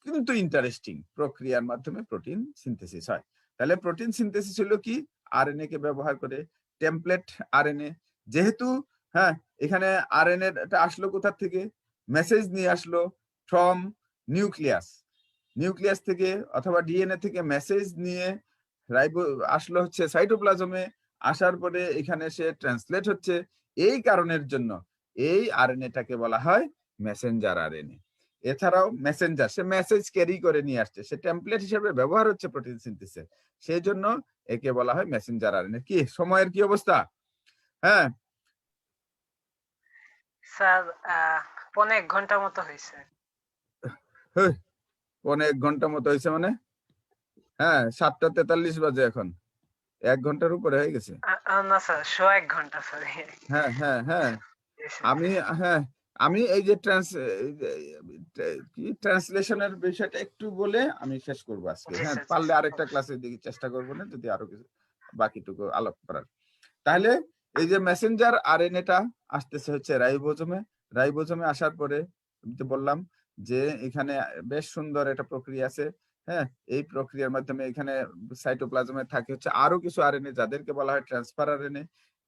কিন্তু ইন্টারেস্টিং প্রক্রিয়ার মাধ্যমে প্রোটিন সিনথেসিস হয়। তাহলে প্রোটিন সিনথেসিস হলো কি, আরএনএ কে ব্যবহার করে টেমপ্লেট আরএনএ। যেহেতু হ্যাঁ, এখানে আরএনএ আসলো কোথা থেকে, মেসেজ নিয়ে আসলো ফ্রম নিউক্লিয়াস থেকে অথবা ডিএনএ থেকে মেসেজ নিয়ে আসলো হচ্ছে সাইটোপ্লাজমে, আসার পরে এখানে সে ট্রান্সলেট হচ্ছে। এই কারণের জন্য এই আরএনএটাকে বলা হয় মেসেঞ্জার আরএনএ। এছাড়াও মেসেঞ্জার, সে মেসেজ ক্যারি করে নিয়ে আসছে, সে টেমপ্লেট হিসেবে ব্যবহার হচ্ছে প্রোটিন সিনথেসিসে, সেই জন্য একে বলা হয় মেসেঞ্জার আরএনএ। কি সময়ের কি অবস্থা? হ্যাঁ স্যার, 1.5 ঘন্টা মতো হয়েছে। 1.5 ঘন্টা মতো হয়েছে মানে? হ্যাঁ, 7:43 বাজে এখন, 1 ঘন্টার উপরে হয়ে গেছে। না স্যার, 1.5 ঘন্টা স্যার। হ্যাঁ হ্যাঁ হ্যাঁ, আমি এই যে ট্রান্সলেশনের বিষয়টা একটু বলে আমি শেষ করবো আজকে। হ্যাঁ, পারলে আরেকটা ক্লাসের দিকে চেষ্টা করবো না, যদি আরো কিছু বাকিটুকু আলোক করার। তাহলে এই যে মেসেঞ্জার আরএনএটা আসতেছে হচ্ছে রাইবোজোমে আসার পরে বললাম যে এখানে বেশ সুন্দর একটা প্রক্রিয়া আছে। হ্যাঁ, এই প্রক্রিয়ার মাধ্যমে এখানে সাইটোপ্লাজমে থাকে হচ্ছে আরো কিছু আরএনএ, যাদেরকে বলা হয় ট্রান্সফার আরএনএ।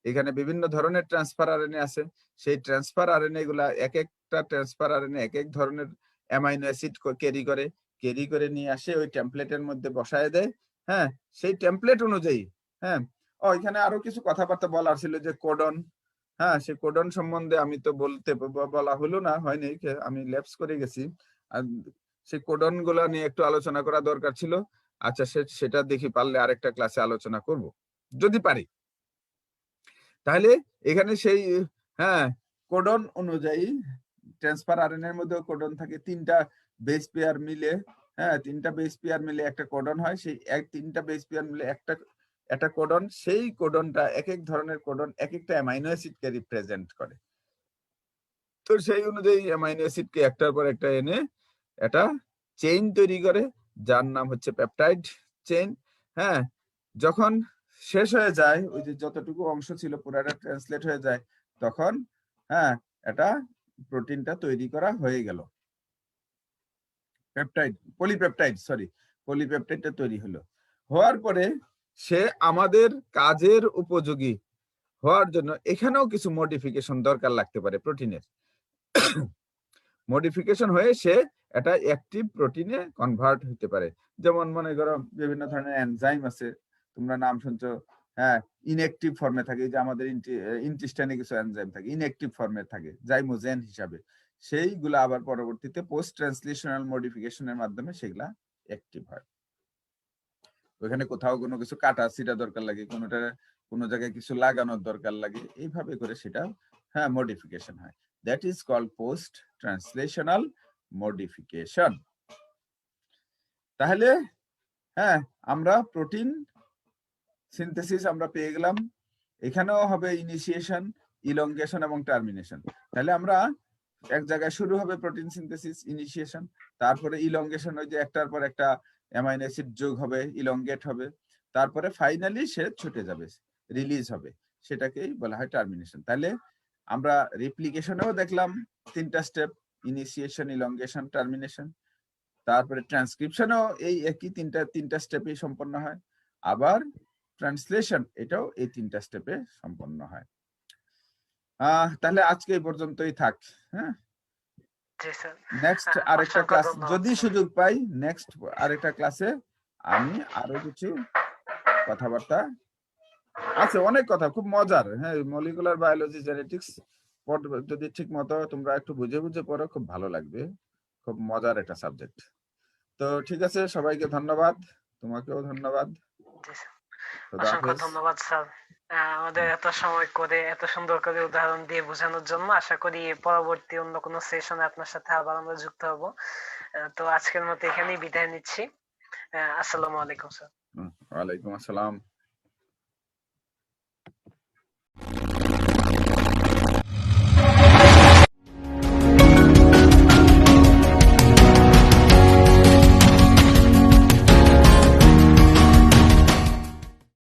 এখানে বিভিন্ন ধরনের ট্রান্সফার আরএনএ আছে। সেই ট্রান্সফার আরএনএ গুলা, এক একটা ট্রান্সফার আরএনএ এক এক ধরনের অ্যামাইনো অ্যাসিড ক্যারি করে নিয়ে আসে, ওই টেমপ্লেটের মধ্যে বসায় দেয়। হ্যাঁ, সেই টেমপ্লেট অনুযায়ী, হ্যাঁ, এখানে আরো কিছু কথাবার্তা বলার ছিল যে কোডন। হ্যাঁ, সে কোডন সম্বন্ধে আমি তো বলা হলো না, হয়নি, আমি ল্যাপস করে গেছি। আর সেই কোডন গুলা নিয়ে একটু আলোচনা করা দরকার ছিল। আচ্ছা, সেটা দেখি পারলে আরেকটা ক্লাসে আলোচনা করব যদি পারি। তাহলে এখানে সেই হ্যাঁ, কোডন অনুযায়ী ট্রান্সফার আরএনএ এর মধ্যে কোডন থাকে, 3টা বেস পেয়ার মিলে, হ্যাঁ, 3টা বেস পেয়ার মিলে একটা কোডন হয়। সেই 3টা বেস পেয়ার মিলে একটা কোডন, সেই কোডনটা এক এক ধরনের কোডন এক একটা অ্যামাইনো অ্যাসিডকে রিপ্রেজেন্ট করে। তো সেই অনুযায়ী অ্যামাইনো অ্যাসিডকে একটার পর একটা এনে একটা চেইন তৈরি করে, যার নাম হচ্ছে পেপটাইড চেইন। হ্যাঁ, যখন শেষ হয়ে যায়, ওই যে যতটুকু অংশ ছিল পুরাটা ট্রান্সলেট হয়ে যায়, তখন হ্যাঁ, এটা প্রোটিনটা তৈরি করা হয়ে গেল। পলিপেপটাইডটা তৈরি হলো। হওয়ার পরে সে আমাদের কাজের উপযোগী হওয়ার জন্য এখানেও কিছু মডিফিকেশন দরকার লাগতে পারে প্রোটিনের। মডিফিকেশন হয়ে সে এটা অ্যাক্টিভ প্রোটিনে কনভার্ট হতে পারে। যেমন মনে করো বিভিন্ন ধরনের এনজাইম আছে, তোমরা নাম শুনছো। হ্যাঁ, ইনঅ্যাক্টিভ ফর্মে থাকে, যে আমাদের ইন্টেস্টাইনে কিছু এনজাইম থাকে ইনঅ্যাক্টিভ ফর্মে থাকে জাইমোজেন হিসাবে, সেইগুলা আবার পরবর্তীতে পোস্ট ট্রান্সলেশনাল মডিফিকেশনের মাধ্যমে সেগুলা অ্যাক্টিভ হয়। ওখানে কোথাও কোনো কিছু কাটা ছিটা দরকার লাগে, কোনো জায়গায় কিছু লাগানোর দরকার লাগে, এইভাবে করে সেটা হ্যাঁ মডিফিকেশন হয়। That is called post translational modification. তাহলে হ্যাঁ, আমরা প্রোটিন সিনথেসিস আমরা পেয়ে গেলাম। এখানেও হবে ইনিশিয়েশন, ইলংগেশন এবং টার্মিনেশন। তাহলে আমরা এক জায়গায় শুরু হবে প্রোটিন সিনথেসিস, ইনিশিয়েশন, তারপরে ইলংগেশন, ওই যে একটার পর একটা অ্যামাইনো অ্যাসিড যোগ হবে, ইলংগেট হবে, তারপরে ফাইনালি সে ছুটে যাবে, রিলিজ হবে, সেটাকেই বলা হয় টার্মিনেশন। তাহলে আমরা রিপ্লিকেশনেও দেখলাম 3টা স্টেপ, ইনিশিয়েশন, ইলংগেশন, টার্মিনেশন। তারপরে ট্রান্সক্রিপশনও এই একই তিনটা স্টেপে সম্পন্ন হয়। আবার ট্রান্সলেশন, এটাও এই 3টা স্টেপে সম্পন্ন হয়। তাহলে আজকে এই পর্যন্তই থাক। হ্যাঁ, নেক্সট আরেকটা ক্লাস যদি সুযোগ পাই, নেক্সট আরেকটা ক্লাসে আমি আরো কিছু কথাবার্তা আছে, অনেক কথা খুব মজার। হ্যাঁ, মলিকুলার বায়োলজি, জেনেটিক্স যদি ঠিক মতো তোমরা একটু বুঝে পড়ো, খুব ভালো লাগবে, খুব মজার একটা সাবজেক্ট। তো ঠিক আছে, সবাইকে ধন্যবাদ, তোমাকেও ধন্যবাদ। অসংখ্য ধন্যবাদ স্যার, আমাদের এত সময় করে এত সুন্দর করে উদাহরণ দিয়ে বোঝানোর জন্য। আশা করি পরবর্তী অন্য কোনো সেশনে আপনার সাথে আবার আমরা যুক্ত হব। তো আজকের মতো এখানেই বিদায় নিচ্ছি। আসসালামু আলাইকুম স্যার। ওয়ালাইকুম আসসালাম।